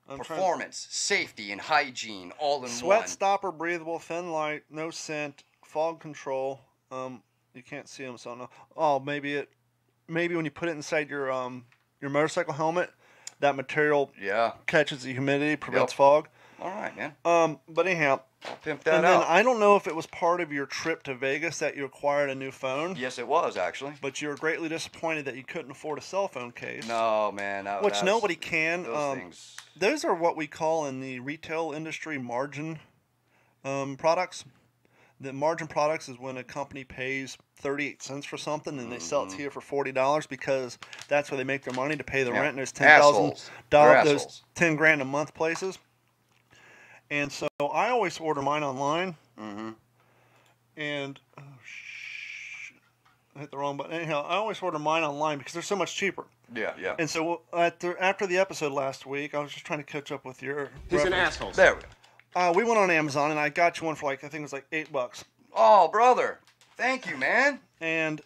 Performance, safety, and hygiene all in one. Sweat stopper, breathable, thin light, no scent, fog control. You can't see them, so no. Oh, maybe when you put it inside your motorcycle helmet, that material catches the humidity, prevents fog. All right, man. But anyhow, I'll pimp that and out. then I don't know if it was part of your trip to Vegas that you acquired a new phone. Yes, it was, actually. But you were greatly disappointed that you couldn't afford a cell phone case. No, man. Which nobody can. Those things. Those are what we call in the retail industry margin products. The margin products is when a company pays 38 cents for something and they sell it to you for $40 because that's where they make their money to pay the rent. And there's $10,000, those 10 grand a month places. And so I always order mine online. And I hit the wrong button. Anyhow, I always order mine online because they're so much cheaper. Yeah. And so after the episode last week, I was just trying to catch up with your. He's an asshole. There we go. We went on Amazon and I got you one for I think it was like $8. Oh, brother. Thank you, man. And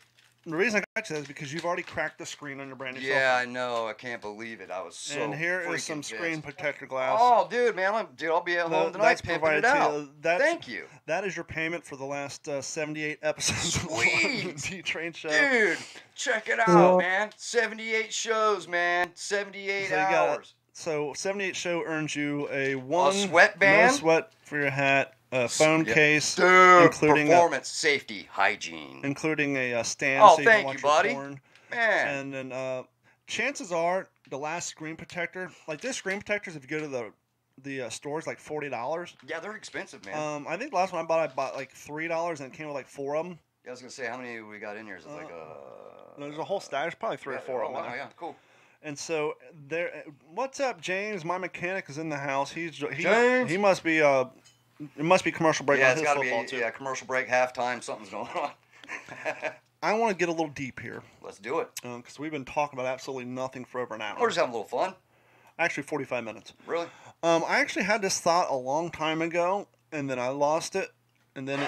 the reason I got you that is because you've already cracked the screen on your brand new cell phone. I know. I can't believe it. I was so And here is some screen protector glass. Oh, dude, man. I'll be at home tonight pimping it out. Thank you. That is your payment for the last 78 episodes of the D-Train Show. Dude, check it out, man. 78 shows, man. 78 hours. So 78 show earns you a sweatband? No sweat for your hat. A phone case, dude, including performance, safety, hygiene, including a stand. Oh, so thank you, you, buddy. Porn. Man. And then chances are the last screen protector, like this screen protectors, if you go to the stores, like $40. Yeah, they're expensive, man. I think the last one I bought like $3, and it came with like 4 of them. Yeah, I was gonna say, how many we got in here? Is it like there's a whole stash, there's probably 3 or 4 of them. Oh, yeah, cool. And so there, what's up, James? My mechanic is in the house. James? He must be it must be commercial break. Yeah, on it's his got to be too. Commercial break, halftime, something's going on. I want to get a little deep here. Let's do it. Because we've been talking about absolutely nothing for over an hour. We're just having a little fun. Actually, 45 minutes. Really? I actually had this thought a long time ago, and then I lost it. And then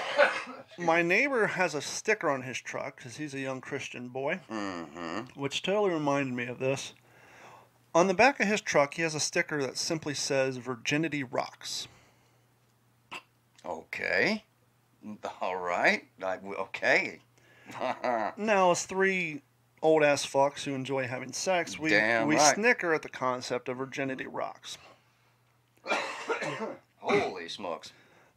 my neighbor has a sticker on his truck because he's a young Christian boy, which totally reminded me of this. On the back of his truck, he has a sticker that simply says, "Virginity rocks." Okay. All right. Okay. Now, as three old-ass fucks who enjoy having sex, we snicker at the concept of virginity rocks. Holy smokes.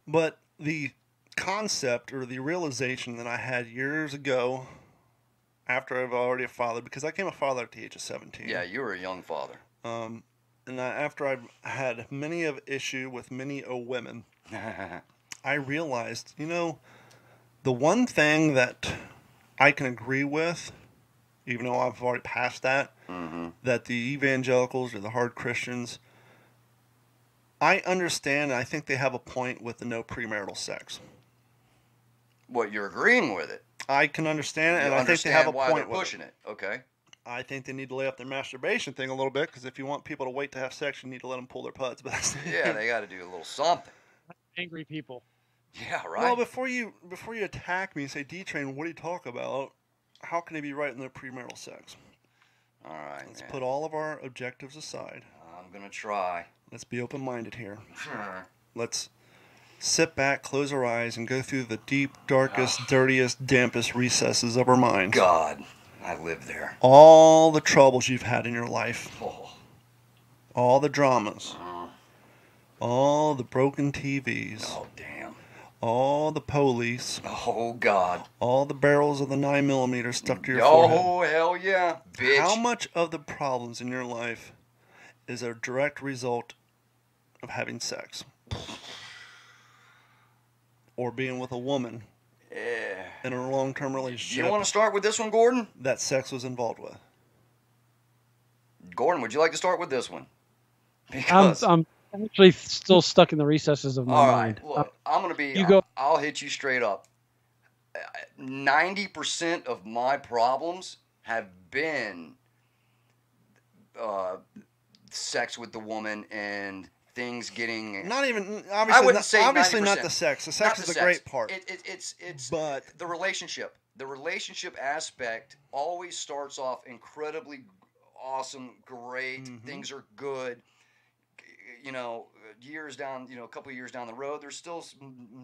But the concept or the realization that I had years ago after I've already a father, because I became a father at the age of 17. Yeah, you were a young father. And after I've had many of issue with many women, I realized, the one thing that I can agree with, even though I've already passed that, that the evangelicals or the hard Christians, I understand and I think they have a point with the no premarital sex. What, you're agreeing with it? I can understand it, and I think they have a point with it. Why they're pushing it. Okay. I think they need to lay off their masturbation thing a little bit, because if you want people to wait to have sex, you need to let them pull their putts. But yeah, they got to do a little something. Angry people. Yeah, right. Well, before you attack me and say, D-Train, what do you talk about? How can they be right in their premarital sex? All right, Let's put all of our objectives aside. I'm going to try. Let's be open-minded here. Sure. Let's sit back, close our eyes, and go through the deep, darkest, dirtiest, dampest recesses of our minds. God, I live there. All the troubles you've had in your life. Oh. All the dramas. All the broken TVs. Oh, damn. All the police. Oh, God. All the barrels of the 9mm stuck to your forehead. Oh, hell yeah, bitch. How much of the problems in your life is a direct result of having sex? Or being with a woman in a long-term relationship. You want to start with this one, Gordon? That sex was involved with. Gordon, would you like to start with this one? Because I'm actually still stuck in the recesses of my mind. All right, look, I'm going to be... I'll hit you straight up. 90% of my problems have been sex with the woman and things getting... Not even... Obviously not the sex. The sex is the great part. It's but the relationship. The relationship aspect always starts off incredibly awesome, great. Things are good. Years down, a couple of years down the road, there's still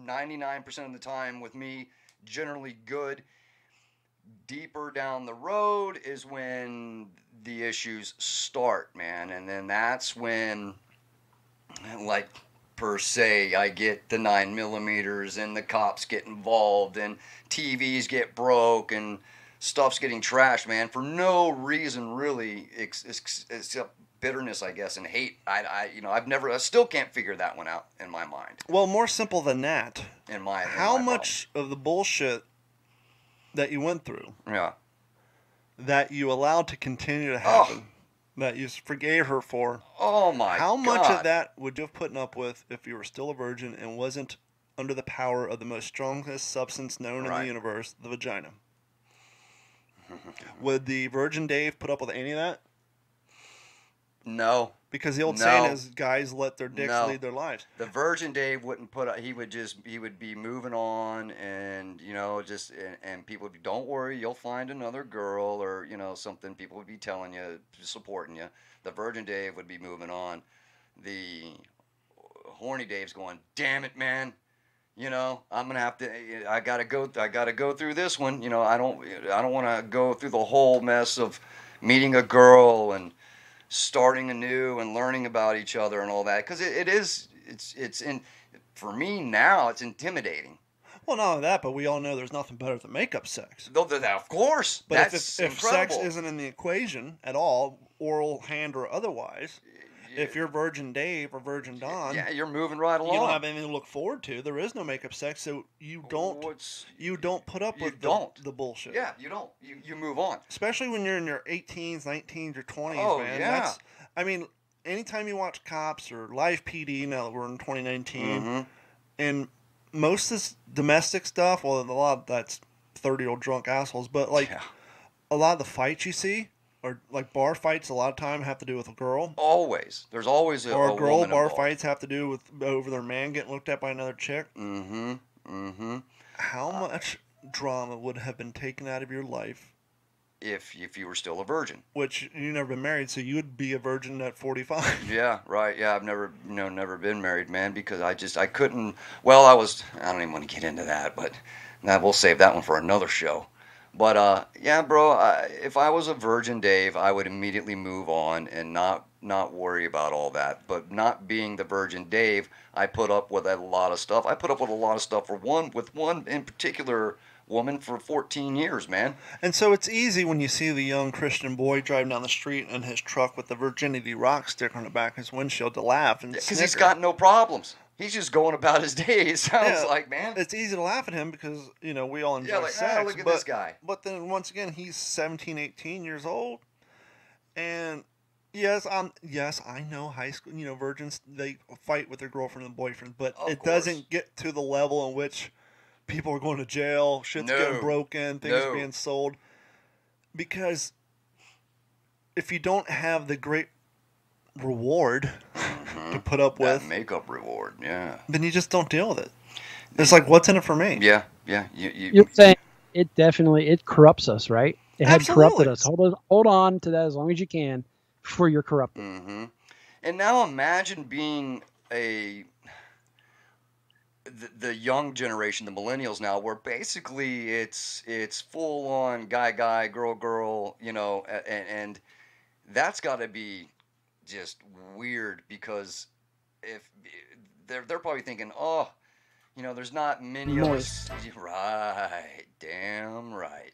99% of the time with me, generally good. Deeper down the road is when the issues start, man. And then that's when, like, per se, I get the 9mm and the cops get involved and TVs get broke and stuff's getting trashed, man, for no reason really except bitterness, I guess, and hate. I still can't figure that one out in my mind. Well, more simple than that. How much of the bullshit that you went through, that you allowed to continue to happen, that you forgave her for, how much of that would you have put up with if you were still a virgin and wasn't under the power of the most strongest substance known in the universe, the vagina? Would the Virgin Dave put up with any of that? No. Because the old saying is guys let their dicks lead their lives. The Virgin Dave wouldn't put up, he would be moving on and, and people would be, don't worry, you'll find another girl or, something people would be telling you, supporting you. The Virgin Dave would be moving on. The horny Dave's going, damn it, man. I'm gonna have to. I gotta go through this one. I don't want to go through the whole mess of meeting a girl and starting anew and learning about each other and all that. Because for me now, it's intimidating. Well, not only that, but we all know there's nothing better than makeup sex. Of course, but if sex isn't in the equation at all, oral, hand, or otherwise. If you're Virgin Dave or Virgin Don, you're moving right along. You don't have anything to look forward to. There is no makeup sex, so you don't put up with the bullshit. Yeah, you don't. You move on. Especially when you're in your 18s, 19s, or 20s, man. Yeah. Anytime you watch Cops or Live PD, now that we're in 2019, and most of this domestic stuff, well, a lot of that's 30-year-old drunk assholes, but a lot of the fights you see, or like bar fights, a lot of time have to do with a girl. Always. There's always a girl bar involved. Fights have to do with over their man getting looked at by another chick. How much drama would have been taken out of your life if you were still a virgin? Which you never been married, so you would be a virgin at 45. Yeah, right. Yeah, I've never been married, man, because I couldn't. Well, I don't even want to get into that, but we'll save that one for another show. But yeah, bro, if I was a virgin Dave, I would immediately move on and not worry about all that. But not being the virgin Dave, I put up with a lot of stuff. I put up with a lot of stuff with one in particular woman for 14 years, man. And so it's easy when you see the young Christian boy driving down the street in his truck with the Virginity Rock sticker on the back of his windshield to laugh and because he's got no problems. He's just going about his day. It sounds like, man. It's easy to laugh at him because, you know, we all enjoy sex. Oh, look at this guy. But then once again, he's 17, 18 years old. And yes, I know high school, you know, virgins, they fight with their girlfriend and boyfriend, but it doesn't get to the level in which people are going to jail, shit's getting broken, things are being sold. Because if you don't have the great reward to put up with, that makeup reward, then you just don't deal with it. It's like, what's in it for me? Yeah. You're saying it corrupts us, right? It had corrupted us. Hold on to that as long as you can before you're corrupted. Mm-hmm. And now imagine being the young generation, the millennials now, where basically it's full on guy, girl, you know, and that's got to be just weird because if they're probably thinking, oh, you know, there's not many of us. Right, damn right.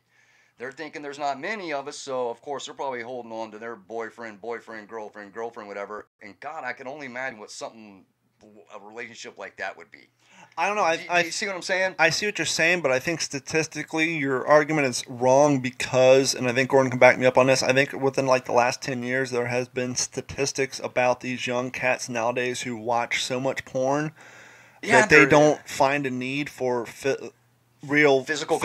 They're thinking there's not many of us, so of course they're probably holding on to their boyfriend, girlfriend, whatever. And God, I can only imagine what a relationship like that would be. I don't know. You see what I'm saying? I see what you're saying, but I think statistically your argument is wrong because, and I think Gordon can back me up on this, I think within like the last 10 years there has been statistics about these young cats nowadays who watch so much porn that they don't find a need for real physical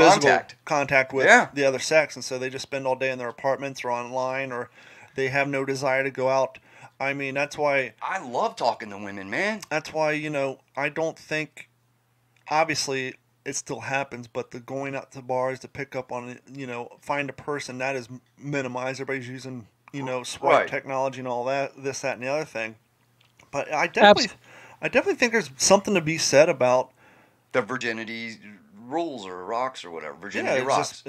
contact with the other sex, and so they just spend all day in their apartments or online, or they have no desire to go out. I mean, that's why I love talking to women, man. That's why, you know, I don't think, obviously it still happens, but the going out to bars to pick up on, you know, find a person, that is minimized. Everybody's using, you know, swipe technology and all that, this, that, and the other thing. But I definitely think there's something to be said about the virginity rules or rocks or whatever. Virginity rocks.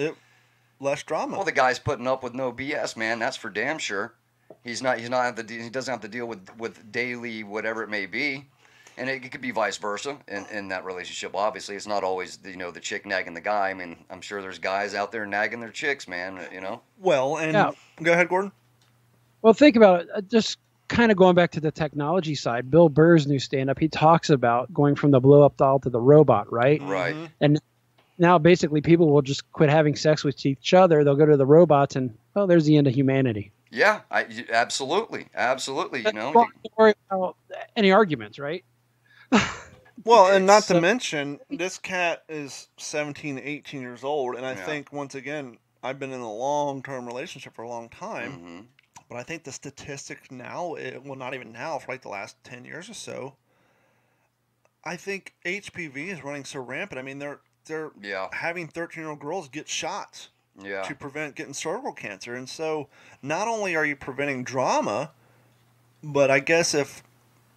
Less drama. Well, the guy's putting up with no BS, man. That's for damn sure. He doesn't have to deal with daily whatever it may be, and it could be vice versa in that relationship. Obviously, it's not always the chick nagging the guy. I mean, I'm sure there's guys out there nagging their chicks, man. You know. Well, and go ahead, Gordon. Well, think about it. Just kind of going back to the technology side. Bill Burr's new stand-up, he talks about going from the blow-up doll to the robot, right? Right. And now basically people will just quit having sex with each other. They'll go to the robots, and there's the end of humanity. Yeah, absolutely. You know, don't worry about any arguments, right? Well, and not to mention, this cat is 17, 18 years old, and I think, once again, I've been in a long-term relationship for a long time, but I think the statistic now, well, not even now, for like the last 10 years or so, I think HPV is running so rampant. I mean, they're having 13-year-old girls get shots. To prevent getting cervical cancer. And so not only are you preventing drama, but I guess if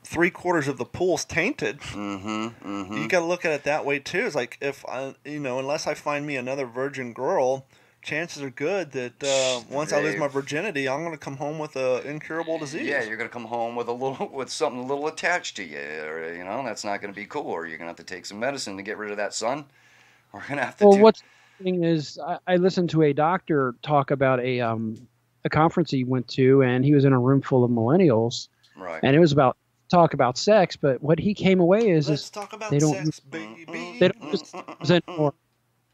3/4 of the pool's tainted, you got to look at it that way too. It's like, if unless I find me another virgin girl, chances are good that once I lose my virginity, I'm going to come home with an incurable disease. Yeah, you're going to come home with something a little attached to you, or that's not going to be cool. Or you're going to have to take some medicine to get rid of that, son. We're going to have to. What's the thing is, I listened to a doctor talk about a conference he went to, and he was in a room full of millennials, right? And it was about talk about sex, but what he came away is talk about sex, baby. They don't use anymore.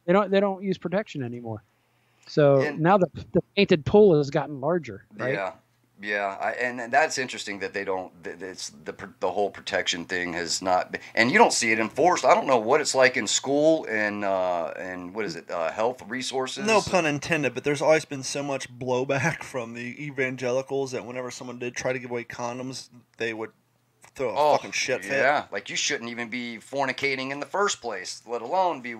They don't use protection anymore. So now the painted pool has gotten larger, right? And that's interesting that they don't. It's the whole protection thing has not, and you don't see it enforced. I don't know what it's like in school and what is it, health resources. No pun intended, but there's always been so much blowback from the evangelicals that whenever someone did try to give away condoms, they would throw a fucking shit fit. Yeah, like you shouldn't even be fornicating in the first place, let alone be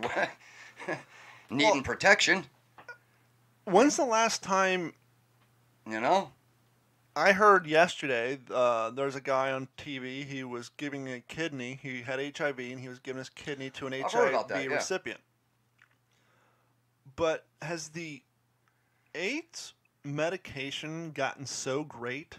needing protection. When's the last time? I heard yesterday there's a guy on TV. He was giving a kidney. He had HIV, and he was giving his kidney to an HIV recipient. But has the AIDS medication gotten so great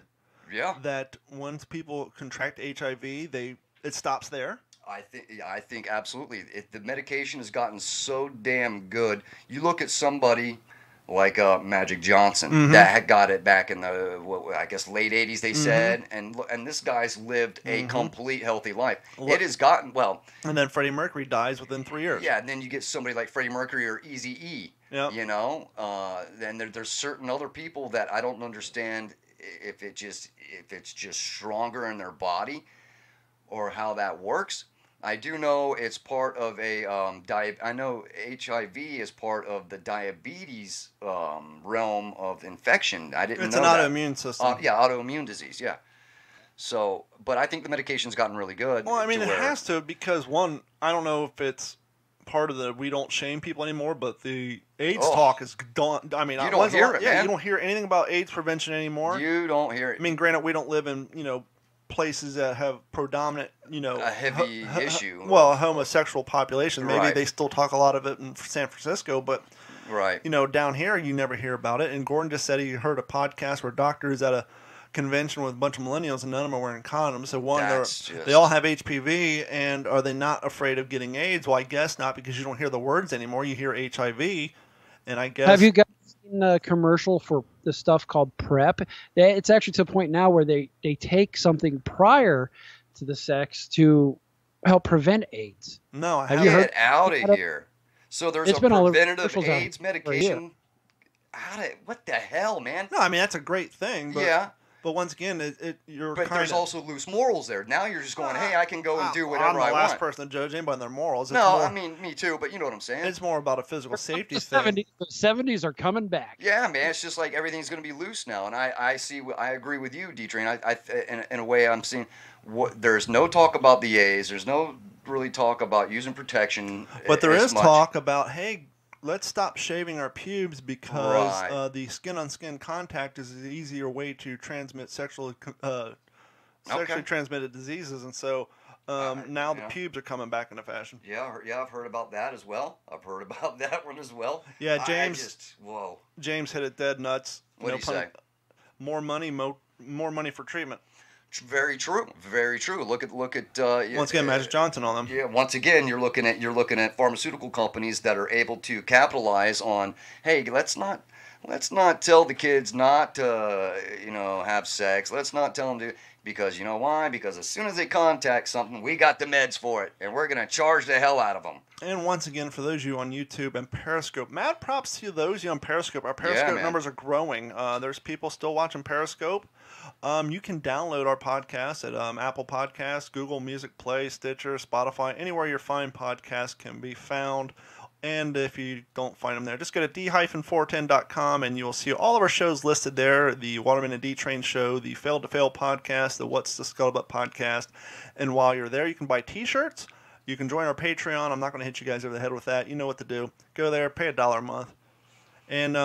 that once people contract HIV, it stops there? I think absolutely. The medication has gotten so damn good. You look at somebody like Magic Johnson that had got it back in the I guess late 80s they said, and this guy's lived a complete healthy life. It has gotten and then Freddie Mercury dies within 3 years. Yeah, and then you get somebody like Freddie Mercury or Eazy-E. Yep. You know, then there's certain other people that I don't understand if it's just stronger in their body or how that works. I do know it's part of a I know HIV is part of the diabetes realm of infection. I didn't know that. It's an autoimmune system. Yeah, autoimmune disease. Yeah. So, but I think the medication's gotten really good. Well, I mean, it has to, because one, I don't know if it's part of the we don't shame people anymore, but the AIDS talk is gone. I mean, you don't hear it, man. You don't hear anything about AIDS prevention anymore. You don't hear it. I mean, granted, we don't live in places that have predominant, a heavy issue. Well, a homosexual population. Maybe Right. they still talk a lot of it in San Francisco, but right. Down here you never hear about it. And Gordon just said he heard a podcast where doctors at a convention with a bunch of millennials and none of them are wearing condoms. So they all have HPV, and are they not afraid of getting AIDS? Well, I guess not, because you don't hear the words anymore. You hear HIV, and I guess. Have you guys seen the commercial for the stuff called PrEP? It's actually to the point now where they take something prior to the sex to help prevent AIDS. No, I have haven't. you heard? Get out of here. So there's a preventative AIDS medication. What the hell, man? No, I mean, that's a great thing. But, yeah. But once again, But there's also loose morals there. Now you're just going, hey, I can go and do whatever I want. I'm the last person to judge anybody on their morals. I mean, me too, but you know what I'm saying. It's more about a physical safety thing. The 70s are coming back. Yeah, man. It's just like everything's going to be loose now. And I agree with you, D-Train. In a way, I'm seeing there's no talk about the A's. There's no really talk about using protection. But there is talk about, hey, let's stop shaving our pubes because the skin-on-skin contact is an easier way to transmit sexually transmitted diseases, and so now the pubes are coming back into fashion. Yeah, I've heard about that as well. I've heard about that one as well. Yeah, James. James hit it dead nuts. What do you say? More money for treatment. Very true. Very true. Look at once again, Magic Johnson on them. Yeah. Once again, you're looking at pharmaceutical companies that are able to capitalize on. Hey, let's not tell the kids not to have sex. Let's not tell them to, because you know why? Because as soon as they contact something, we got the meds for it, and we're gonna charge the hell out of them. And once again, for those of you on YouTube and Periscope, mad props to those of you on Periscope. Our Periscope numbers are growing. There's people still watching Periscope. You can download our podcast at Apple Podcasts, Google Music Play, Stitcher, Spotify, anywhere your fine podcasts can be found. And if you don't find them there, just go to d-410.com and you will see all of our shows listed there. The Waterman and D-Train Show, the Fail to Fail podcast, the What's the Scuttlebutt podcast. And while you're there, you can buy T-shirts. You can join our Patreon. I'm not going to hit you guys over the head with that. You know what to do. Go there, pay $1 a month. And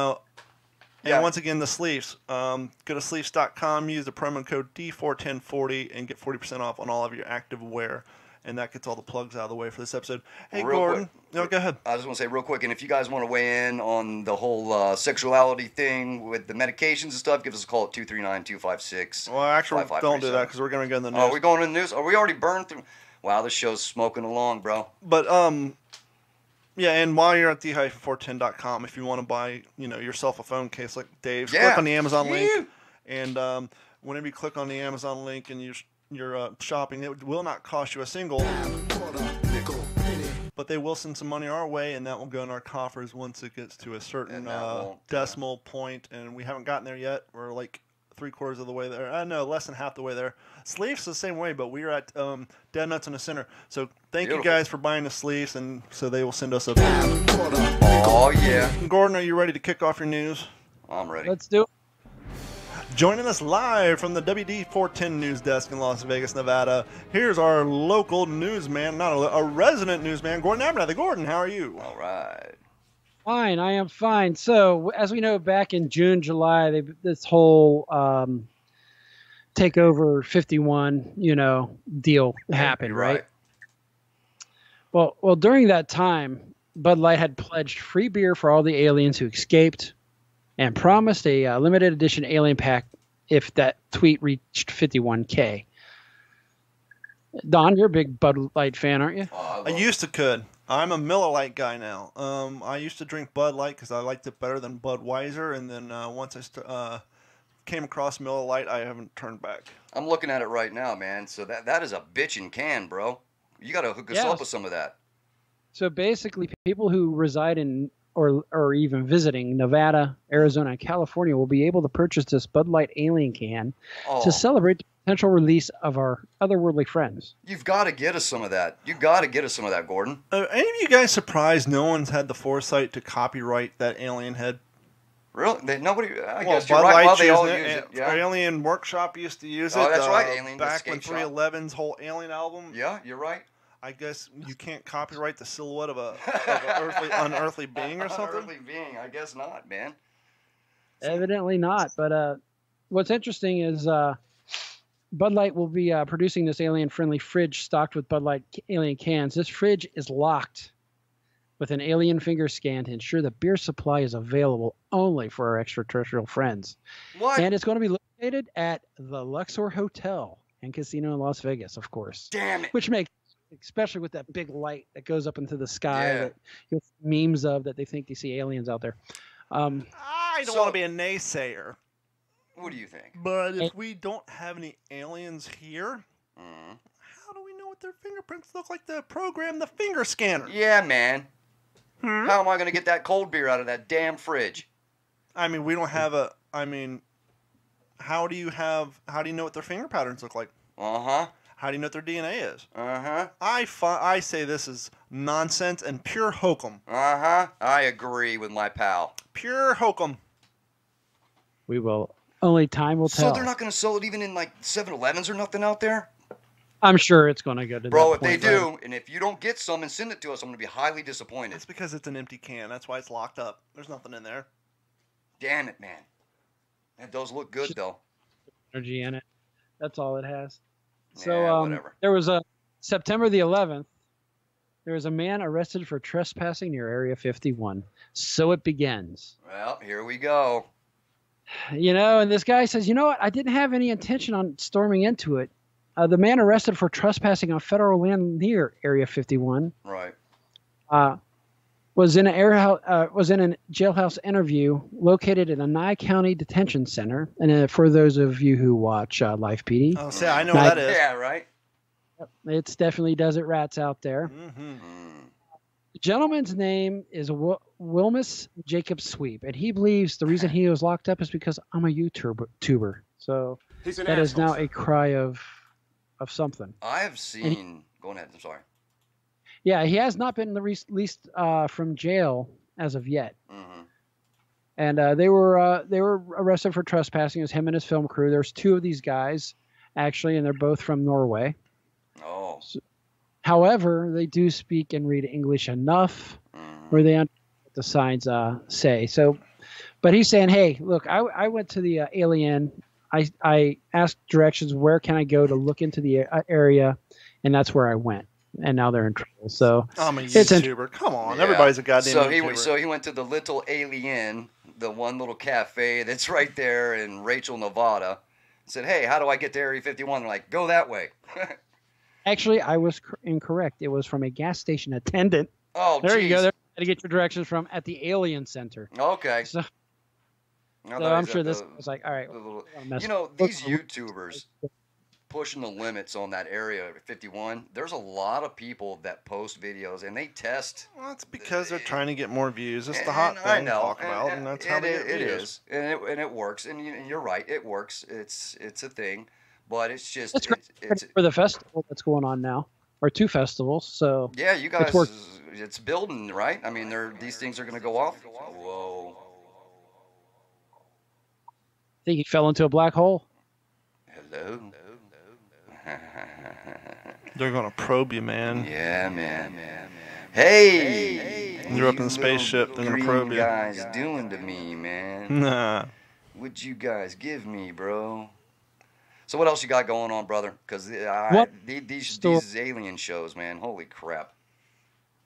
once again, the sleeves. Go to sleeves.com, use the promo code D41040, and get 40% off on all of your active wear. And that gets all the plugs out of the way for this episode. Hey, Gordon. No, go ahead. I just want to say real quick, and if you guys want to weigh in on the whole sexuality thing with the medications and stuff, give us a call at 239-256. Well, actually, don't do that because we're going to go in the news. Are we going in the news? Are we already burned through? Wow, this show's smoking along, bro. But, yeah, and while you're at d-410.com, if you want to buy, yourself a phone case like Dave's, click on the Amazon link. And whenever you click on the Amazon link and you're shopping, it will not cost you a single nickel, but they will send some money our way, and that will go in our coffers once it gets to a certain decimal point, and we haven't gotten there yet. We're like 3/4 of the way there. I know, less than half the way there. Sleeves the same way, but we are at Dead Nuts in the Center. So thank you guys for buying the sleeves, and so they will send us a. Oh yeah. Gordon, are you ready to kick off your news? I'm ready. Let's do it. Joining us live from the WD410 news desk in Las Vegas, Nevada, here's our local newsman, not a resident newsman, Gordon Abernathy. Gordon, how are you? All right. Fine, I am fine. So, as we know, back in June, July, this whole Takeover 51, deal happened, right? Well, during that time, Bud Light had pledged free beer for all the aliens who escaped and promised a limited edition alien pack if that tweet reached 51K. Don, you're a big Bud Light fan, aren't you? I used to could. I'm a Miller Lite guy now. I used to drink Bud Light because I liked it better than Budweiser, and then once I came across Miller Lite, I haven't turned back. I'm looking at it right now, man. So that is a bitchin' can, bro. You got to hook us up with some of that. So basically, people who reside in or even visiting Nevada, Arizona, and California will be able to purchase this Bud Light alien can to celebrate the potential release of our otherworldly friends. You've got to get us some of that. You got to get us some of that, Gordon. Any of you guys surprised no one's had the foresight to copyright that alien head? Really? Nobody. I guess Bud you're right. Well, they all use it. Yeah. Alien Workshop used to use it. Oh, that's right. Alien back when 311's whole Alien album. Yeah, you're right. I guess you can't copyright the silhouette of an unearthly being or something? Unearthly being, I guess not, man. Evidently not. But what's interesting is Bud Light will be producing this alien-friendly fridge stocked with Bud Light alien cans. This fridge is locked with an alien finger scan to ensure the beer supply is available only for our extraterrestrial friends. What? And it's going to be located at the Luxor Hotel and Casino in Las Vegas, of course. Damn it. Which makes, especially with that big light that goes up into the sky that you'll see memes of that they think they see aliens out there. I don't want to be a naysayer. What do you think? But if we don't have any aliens here, how do we know what their fingerprints look like to program the finger scanner? Yeah, man. How am I going to get that cold beer out of that damn fridge? I mean, we don't have a... I mean, how do you know what their finger patterns look like? Uh-huh. How do you know what their DNA is? Uh-huh. I say this is nonsense and pure hokum. Uh-huh. I agree with my pal. Pure hokum. We will... Only time will tell. So they're not going to sell it even in, like, 7-Elevens or nothing out there? I'm sure it's going to go to Bro, that if point, they do, and if you don't get some and send it to us, I'm going to be highly disappointed. It's because it's an empty can. That's why it's locked up. There's nothing in there. Damn it, man. That does look good, though. Energy in it. That's all it has. Yeah, So whatever. there was a September the 11th. There was a man arrested for trespassing near Area 51. So it begins. Well, here we go. You know, and this guy says, you know what? I didn't have any intention on storming into it. The man arrested for trespassing on federal land near Area 51. Right. Was in a jailhouse interview located in a Nye County Detention Center. And for those of you who watch Life PD, oh, see, I know what that is. Yeah, right. It's definitely desert rats out there. Mm-hmm. The gentleman's name is Wilmus Jacob Sweep, and he believes the reason he was locked up is because I'm a YouTuber. So that is now a cry of something. I have seen. Go ahead. I'm sorry. Yeah, he has not been released from jail as of yet. Mm-hmm. And they were arrested for trespassing. It was him and his film crew. There's two of these guys actually, and they're both from Norway. Oh. So, however, they do speak and read English enough where they understand what the signs say. So, but he's saying, hey, look, I went to the alien. I asked directions. Where can I go to look into the area? And that's where I went. And now they're in trouble. So I'm a YouTuber. Come on, yeah. Everybody's a goddamn YouTuber. So he went to the Little Alien, the one little cafe that's right there in Rachel, Nevada. Said, hey, how do I get to Area 51? They're like, go that way. Actually, I was incorrect. It was from a gas station attendant. Oh, there you go. There to get your directions from at the Alien Center. Okay. So I'm sure this was like, all right. You know, these YouTubers pushing the limits on that area 51. There's a lot of people that post videos and they test. Well, that's because they're trying to get more views. It's the hot thing to talk about, and that's how they get views. It is, and it works. And you're right, it works. It's a thing, but it's just it's for the festival that's going on now, or two festivals. So yeah, you guys, it's building, right? I mean, these things are going to go off. Whoa! I think he fell into a black hole. Hello. They're gonna probe you, man. Yeah, man. Hey, you're up in the spaceship. They're gonna probe you. What are you guys doing to me, man? Nah. What'd you guys give me, bro? So what else you got going on, brother? Because these alien shows, man. Holy crap.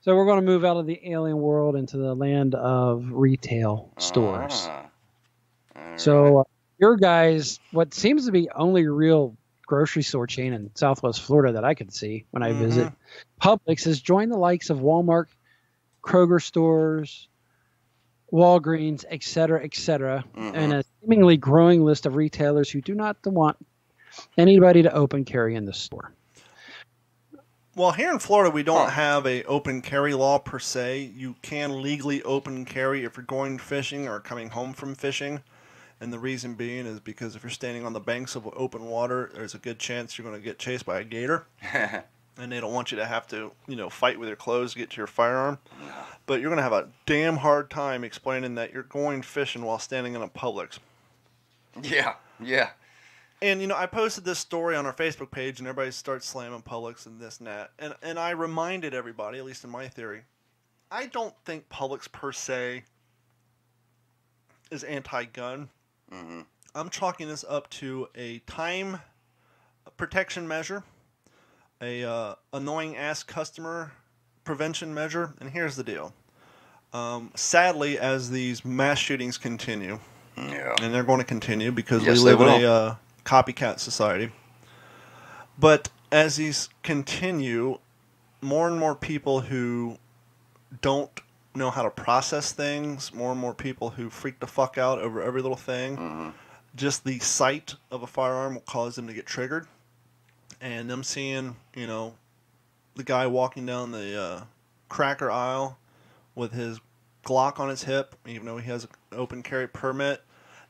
So we're going to move out of the alien world into the land of retail stores. So your guys, what seems to be only real grocery store chain in Southwest Florida that I could see when I visit, Publix, has joined the likes of Walmart, Kroger stores, Walgreens, et cetera, and a seemingly growing list of retailers who do not want anybody to open carry in the store. Well, here in Florida, we don't have a open carry law per se. You can legally open carry if you're going fishing or coming home from fishing. And the reason being is because if you're standing on the banks of open water, there's a good chance you're going to get chased by a gator. And they don't want you to have to, fight with your clothes to get to your firearm. But you're going to have a damn hard time explaining that you're going fishing while standing in a Publix. Yeah. And, I posted this story on our Facebook page, and everybody starts slamming Publix and this and that. And I reminded everybody, at least in my theory, I don't think Publix per se is anti-gun. I'm chalking this up to a time protection measure, a annoying-ass customer prevention measure, and here's the deal. Sadly, as these mass shootings continue, and they're going to continue because we live in a copycat society, but as these continue, more and more people who don't know how to process things, more and more people who freak the fuck out over every little thing, just the sight of a firearm will cause them to get triggered, and them seeing, the guy walking down the cracker aisle with his Glock on his hip, even though he has an open carry permit,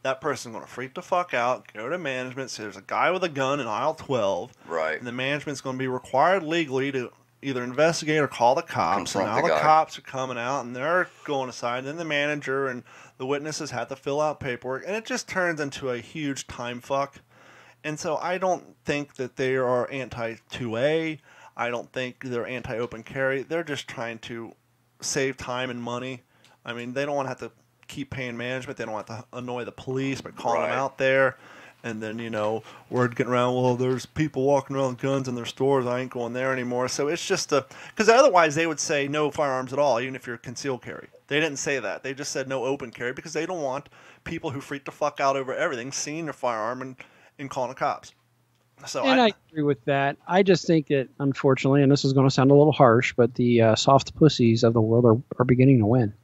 that person's going to freak the fuck out, go to management, say there's a guy with a gun in aisle 12, right? And the management's going to be required legally to either investigate or call the cops. And now the cops are coming out and they're going aside, and then the manager and the witnesses have to fill out paperwork, and it just turns into a huge time fuck. And so I don't think that they are anti-2A. I don't think they're anti-open carry. They're just trying to save time and money. I mean, they don't want to have to keep paying management. They don't want to annoy the police by calling them out there. And then, word getting around, well, there's people walking around with guns in their stores. I ain't going there anymore. So it's just because otherwise they would say no firearms at all, even if you're concealed carry. They didn't say that. They just said no open carry because they don't want people who freak the fuck out over everything seeing their firearm and calling the cops. So I agree with that. I just think that, unfortunately, and this is going to sound a little harsh, but the soft pussies of the world are beginning to win.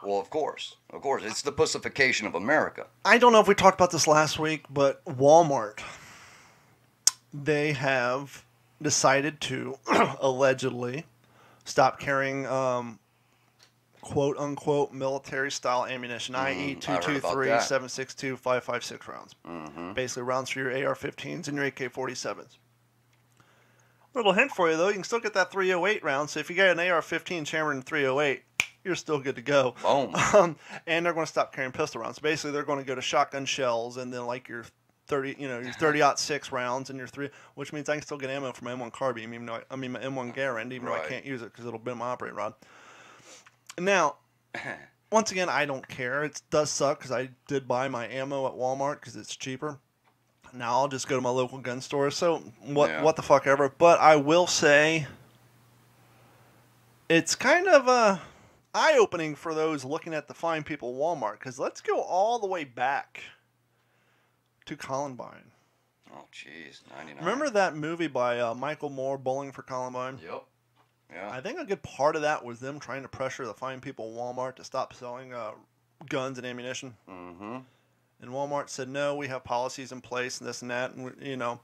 Well, of course. It's the pussification of America. I don't know if we talked about this last week, but Walmart, they have decided to allegedly stop carrying quote-unquote military-style ammunition, i.e. 223, 7.62, 5.56 rounds. Basically rounds for your AR-15s and your AK-47s. Little hint for you, though, you can still get that 308 round, so if you get an AR-15 chambered in 308, you're still good to go. Boom. And they're going to stop carrying pistol rounds. So basically, they're going to go to shotgun shells and then like your 30-06 rounds and your 3, which means I can still get ammo from my M1 carbine, even though my M1 Garand, even though I can't use it because it'll bend my operating rod. Now, once again, I don't care. It does suck because I did buy my ammo at Walmart because it's cheaper. Now I'll just go to my local gun store. So what the fuck ever. But I will say, it's kind of eye-opening for those looking at the fine people at Walmart, because let's go all the way back to Columbine. Oh, jeez, 99. Remember that movie by Michael Moore, Bowling for Columbine? Yep. Yeah. I think a good part of that was them trying to pressure the fine people at Walmart to stop selling guns and ammunition. And Walmart said, no, we have policies in place and this and that. And,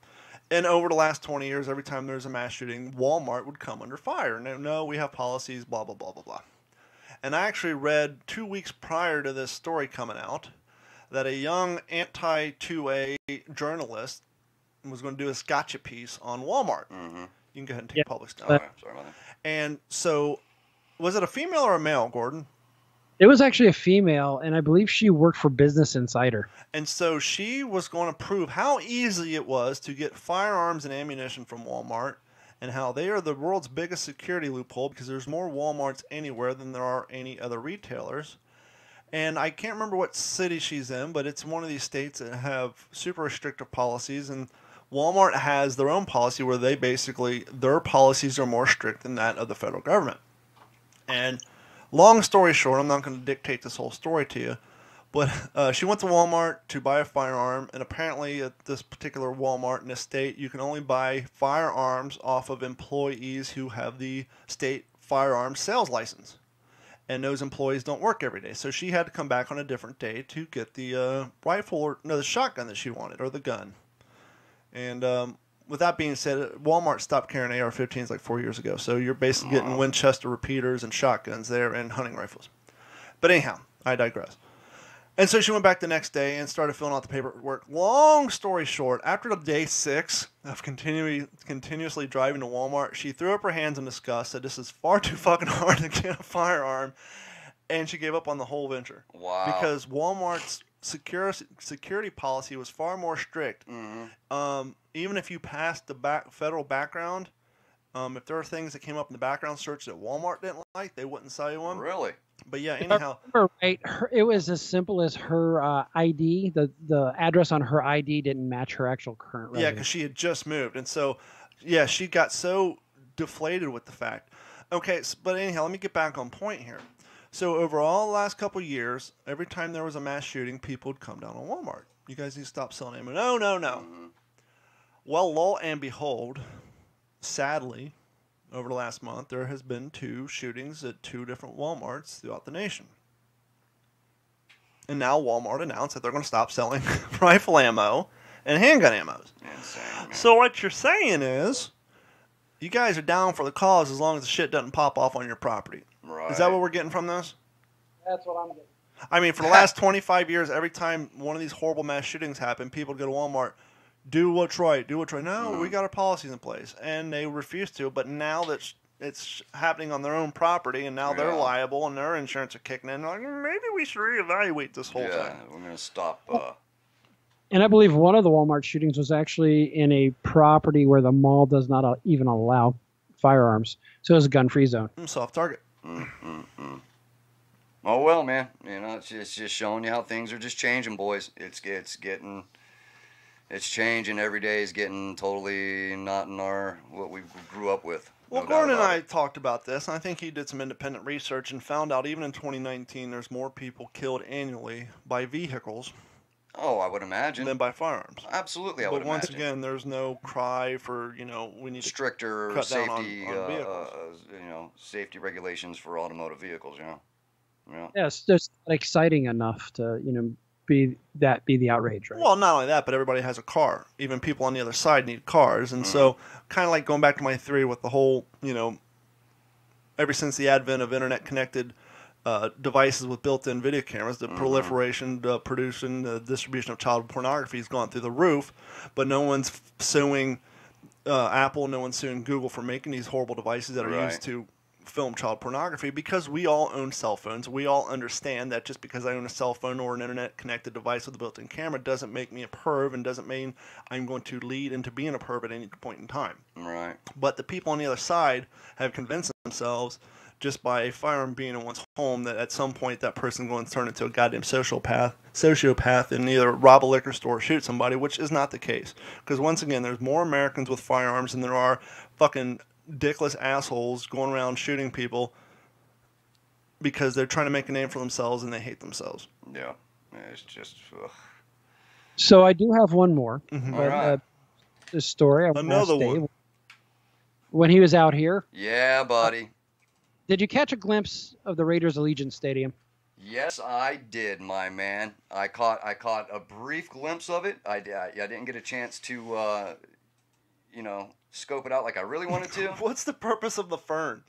and over the last 20 years, every time there's a mass shooting, Walmart would come under fire. No, we have policies, blah, blah, blah, blah, blah. And I actually read 2 weeks prior to this story coming out that a young anti-2A journalist was going to do a gotcha piece on Walmart. You can go ahead and take public stuff. Sorry about that. And so, was it a female or a male, Gordon? It was actually a female, and I believe she worked for Business Insider. And so she was going to prove how easy it was to get firearms and ammunition from Walmart, and how they are the world's biggest security loophole because there's more Walmarts anywhere than there are any other retailers. And I can't remember what city she's in, but it's one of these states that have super restrictive policies, and Walmart has their own policy where they basically, their policies are more strict than that of the federal government. And long story short, I'm not going to dictate this whole story to you, but she went to Walmart to buy a firearm, and apparently at this particular Walmart in this state, you can only buy firearms off of employees who have the state firearms sales license. And those employees don't work every day. So she had to come back on a different day to get the the shotgun that she wanted, or the gun. And with that being said, Walmart stopped carrying AR-15s like 4 years ago. So you're basically getting Winchester repeaters and shotguns there and hunting rifles. But anyhow, I digress. And so she went back the next day and started filling out the paperwork. Long story short, after day 6 of continuously driving to Walmart, she threw up her hands in disgust, said this is far too fucking hard to get a firearm, and she gave up on the whole venture. Wow. Because Walmart's security policy was far more strict. Mm-hmm. Even if you passed the federal background, if there were things that came up in the background search that Walmart didn't like, they wouldn't sell you one. Really? But yeah, anyhow. If I remember right, it was as simple as her ID. The address on her ID didn't match her actual current residence. Yeah, because she had just moved. And so, yeah, she got so deflated with the fact. Okay, but anyhow, let me get back on point here. So overall, the last couple of years, every time there was a mass shooting, people would come down on Walmart. You guys need to stop selling ammo. No. Mm-hmm. Well, lo and behold, sadly, over the last month, there has been 2 shootings at 2 different Walmarts throughout the nation. And now Walmart announced that they're going to stop selling rifle ammo and handgun ammos. Insane, man. So what you're saying is, you guys are down for the cause as long as the shit doesn't pop off on your property. Right. Is that what we're getting from this? That's what I'm getting. I mean, for the last 25 years, every time one of these horrible mass shootings happen, people go to Walmart, do what's right. No, we got our policies in place. And they refuse to, but now that it's happening on their own property, and now they're liable, and their insurance are kicking in, they're like, maybe we should reevaluate this whole thing. Yeah, we're going to stop. And I believe one of the Walmart shootings was actually in a property where the mall does not even allow firearms. So it was a gun-free zone. Soft target. Oh, well, man. You know, it's just showing you how things are just changing, boys. It's changing. Every day is getting totally not in what we grew up with. Well, Gordon and I talked about this, and I think he did some independent research and found out even in 2019 there's more people killed annually by vehicles. Oh, I would imagine. Than by firearms. Absolutely, I would imagine. But once again, there's no cry for, we need stricter to cut safety, down on vehicles. Safety regulations for automotive vehicles, Yeah. Yes, just exciting enough to, be the outrage, right? Well, not only that, but everybody has a car. Even people on the other side need cars. And so, kind of like going back to my theory with the whole, ever since the advent of internet-connected devices with built-in video cameras, the proliferation, the production, the distribution of child pornography has gone through the roof, but no one's suing Apple, no one's suing Google for making these horrible devices that are used to film child pornography, because we all own cell phones. We all understand that just because I own a cell phone or an internet-connected device with a built-in camera doesn't make me a perv and doesn't mean I'm going to lead into being a perv at any point in time. Right. But the people on the other side have convinced themselves just by a firearm being in one's home that at some point that person's going to turn into a goddamn sociopath and either rob a liquor store or shoot somebody, which is not the case. Because once again, there's more Americans with firearms than there are fucking dickless assholes going around shooting people because they're trying to make a name for themselves and they hate themselves. Yeah. It's just... Ugh. So I do have one more. All right. This story. Another one. When he was out here. Yeah, buddy. Did you catch a glimpse of the Raiders Allegiant Stadium? Yes, I did, my man. I caught a brief glimpse of it. I didn't get a chance to, scope it out like I really wanted to. What's the purpose of the fern?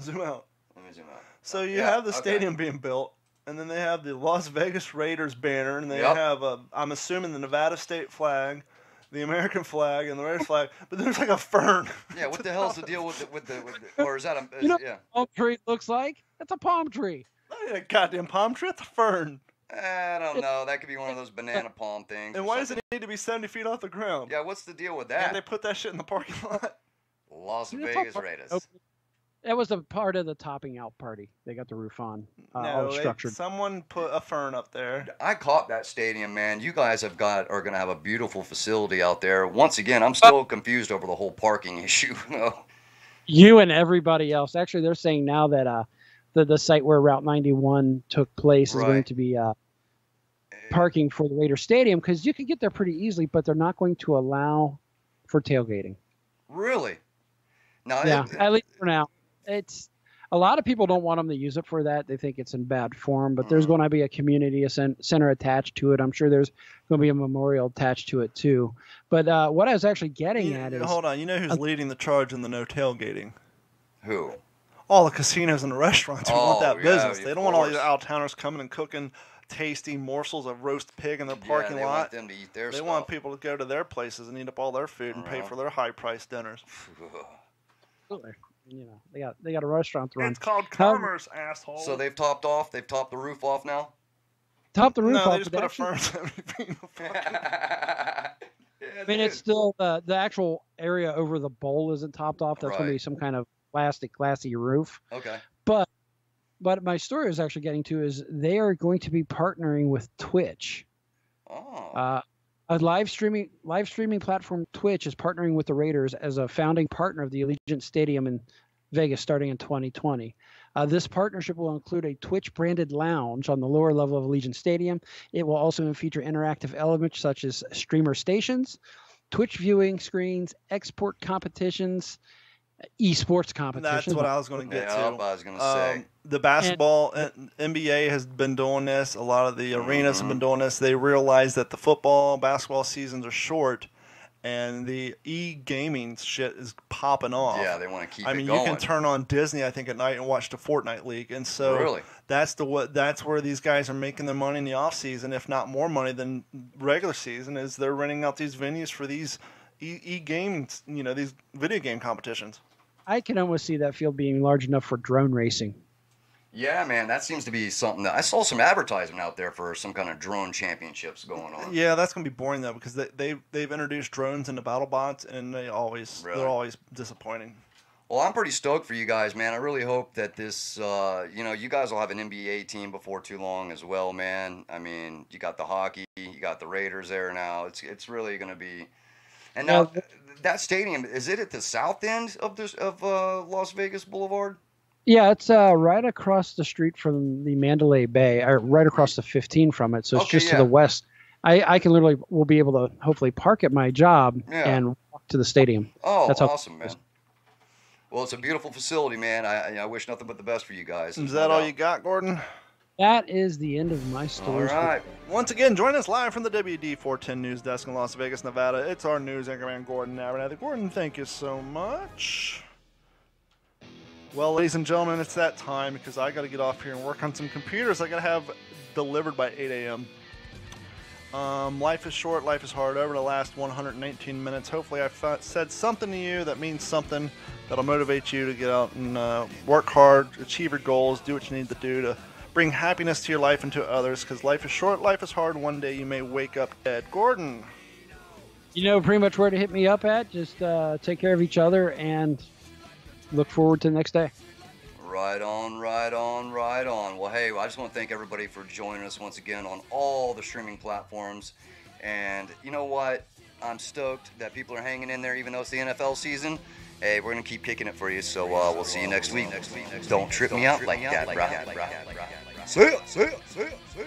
Zoom out. Let me zoom out. So you have the stadium being built, and then they have the Las Vegas Raiders banner, and they have, I'm assuming, the Nevada state flag, the American flag, and the Raiders flag, but there's like a fern. Yeah, what the hell's the deal with the or is that a... what palm tree looks like? That's a palm tree. That ain't a goddamn palm tree, it's a fern. I don't know. That could be one of those banana palm things. And why does it need to be 70 feet off the ground? Yeah, what's the deal with that? And they put that shit in the parking lot. Las Vegas Raiders. That was a part of the topping out party. They got the roof on. All structured. Someone put a fern up there. I caught that stadium, man. You guys are going to have a beautiful facility out there. Once again, I'm still confused over the whole parking issue. You and everybody else. Actually, they're saying now that the site where Route 91 took place is going to be parking for the Raider Stadium, because you can get there pretty easily, but they're not going to allow for tailgating. Really? No. Yeah, at least for now. It's a lot of people don't want them to use it for that. They think it's in bad form, but there's going to be a community center attached to it. I'm sure there's going to be a memorial attached to it too. But what I was actually getting at is... Hold on. You know who's leading the charge in the no tailgating? Who? All the casinos and the restaurants who want that business. They don't want all these out-of-towners coming and cooking tasty morsels of roast pig in their parking lot. They want them to eat their stuff. They want people to go to their places and eat up all their food and pay for their high-priced dinners. You know, they got a restaurant to run. It's called commerce, asshole. So they've topped off. They've topped the roof off now. Topped the roof off. No, they just put a firm 70 feet in the fucking... I mean, it's still the actual area over the bowl isn't topped off. That's going to be some kind of plastic, glassy roof. Okay. But my story is actually getting to is they are going to be partnering with Twitch. Oh. A live streaming platform, Twitch, is partnering with the Raiders as a founding partner of the Allegiant Stadium in Vegas starting in 2020. This partnership will include a Twitch-branded lounge on the lower level of Allegiant Stadium. It will also feature interactive elements such as streamer stations, Twitch viewing screens, export competitions, esports competitions. That's what I was going to get to. I was going to say. The basketball NBA has been doing this. A lot of the arenas have been doing this. They realize that the football, basketball seasons are short, and the e-gaming shit is popping off. Yeah, they want to keep it going. You can turn on Disney, I think, at night and watch the Fortnite League. And so that's where these guys are making their money in the off season, if not more money than regular season, is they're renting out these venues for these e-gaming, these video game competitions. I can almost see that field being large enough for drone racing. Yeah, man, that seems to be something that I saw some advertisement out there for some kind of drone championships going on. Yeah, that's gonna be boring though, because they've introduced drones into BattleBots, and they're always disappointing. Well, I'm pretty stoked for you guys, man. I really hope that this, you guys will have an NBA team before too long as well, man. I mean, you got the hockey, you got the Raiders there now. It's really gonna be. And now, that stadium, is it at the south end of Las Vegas Boulevard? Yeah, it's right across the street from the Mandalay Bay, or right across the 15 from it. So it's just to the west. I can will be able to hopefully park at my job and walk to the stadium. Oh, that's awesome, man. Well, it's a beautiful facility, man. I wish nothing but the best for you guys. Is that all you got, Gordon? That is the end of my story. All right. Once again, join us live from the WD410 News Desk in Las Vegas, Nevada. It's our news anchorman, Gordon Abernathy. Gordon, thank you so much. Well, ladies and gentlemen, it's that time because I got to get off here and work on some computers I got to have delivered by 8 a.m. Life is short, life is hard. Over the last 119 minutes, hopefully I've said something to you that means something that'll motivate you to get out and work hard, achieve your goals, do what you need to do to bring happiness to your life and to others, because life is short, life is hard. One day you may wake up dead. Gordon. You know pretty much where to hit me up at. Just take care of each other and look forward to the next day. Right on, right on, right on. Well, hey, I just want to thank everybody for joining us once again on all the streaming platforms. And you know what? I'm stoked that people are hanging in there even though it's the NFL season. Hey, we're going to keep kicking it for you, so we'll see you next week. Don't trip me out like that, brah. See ya, see ya, see ya, see ya.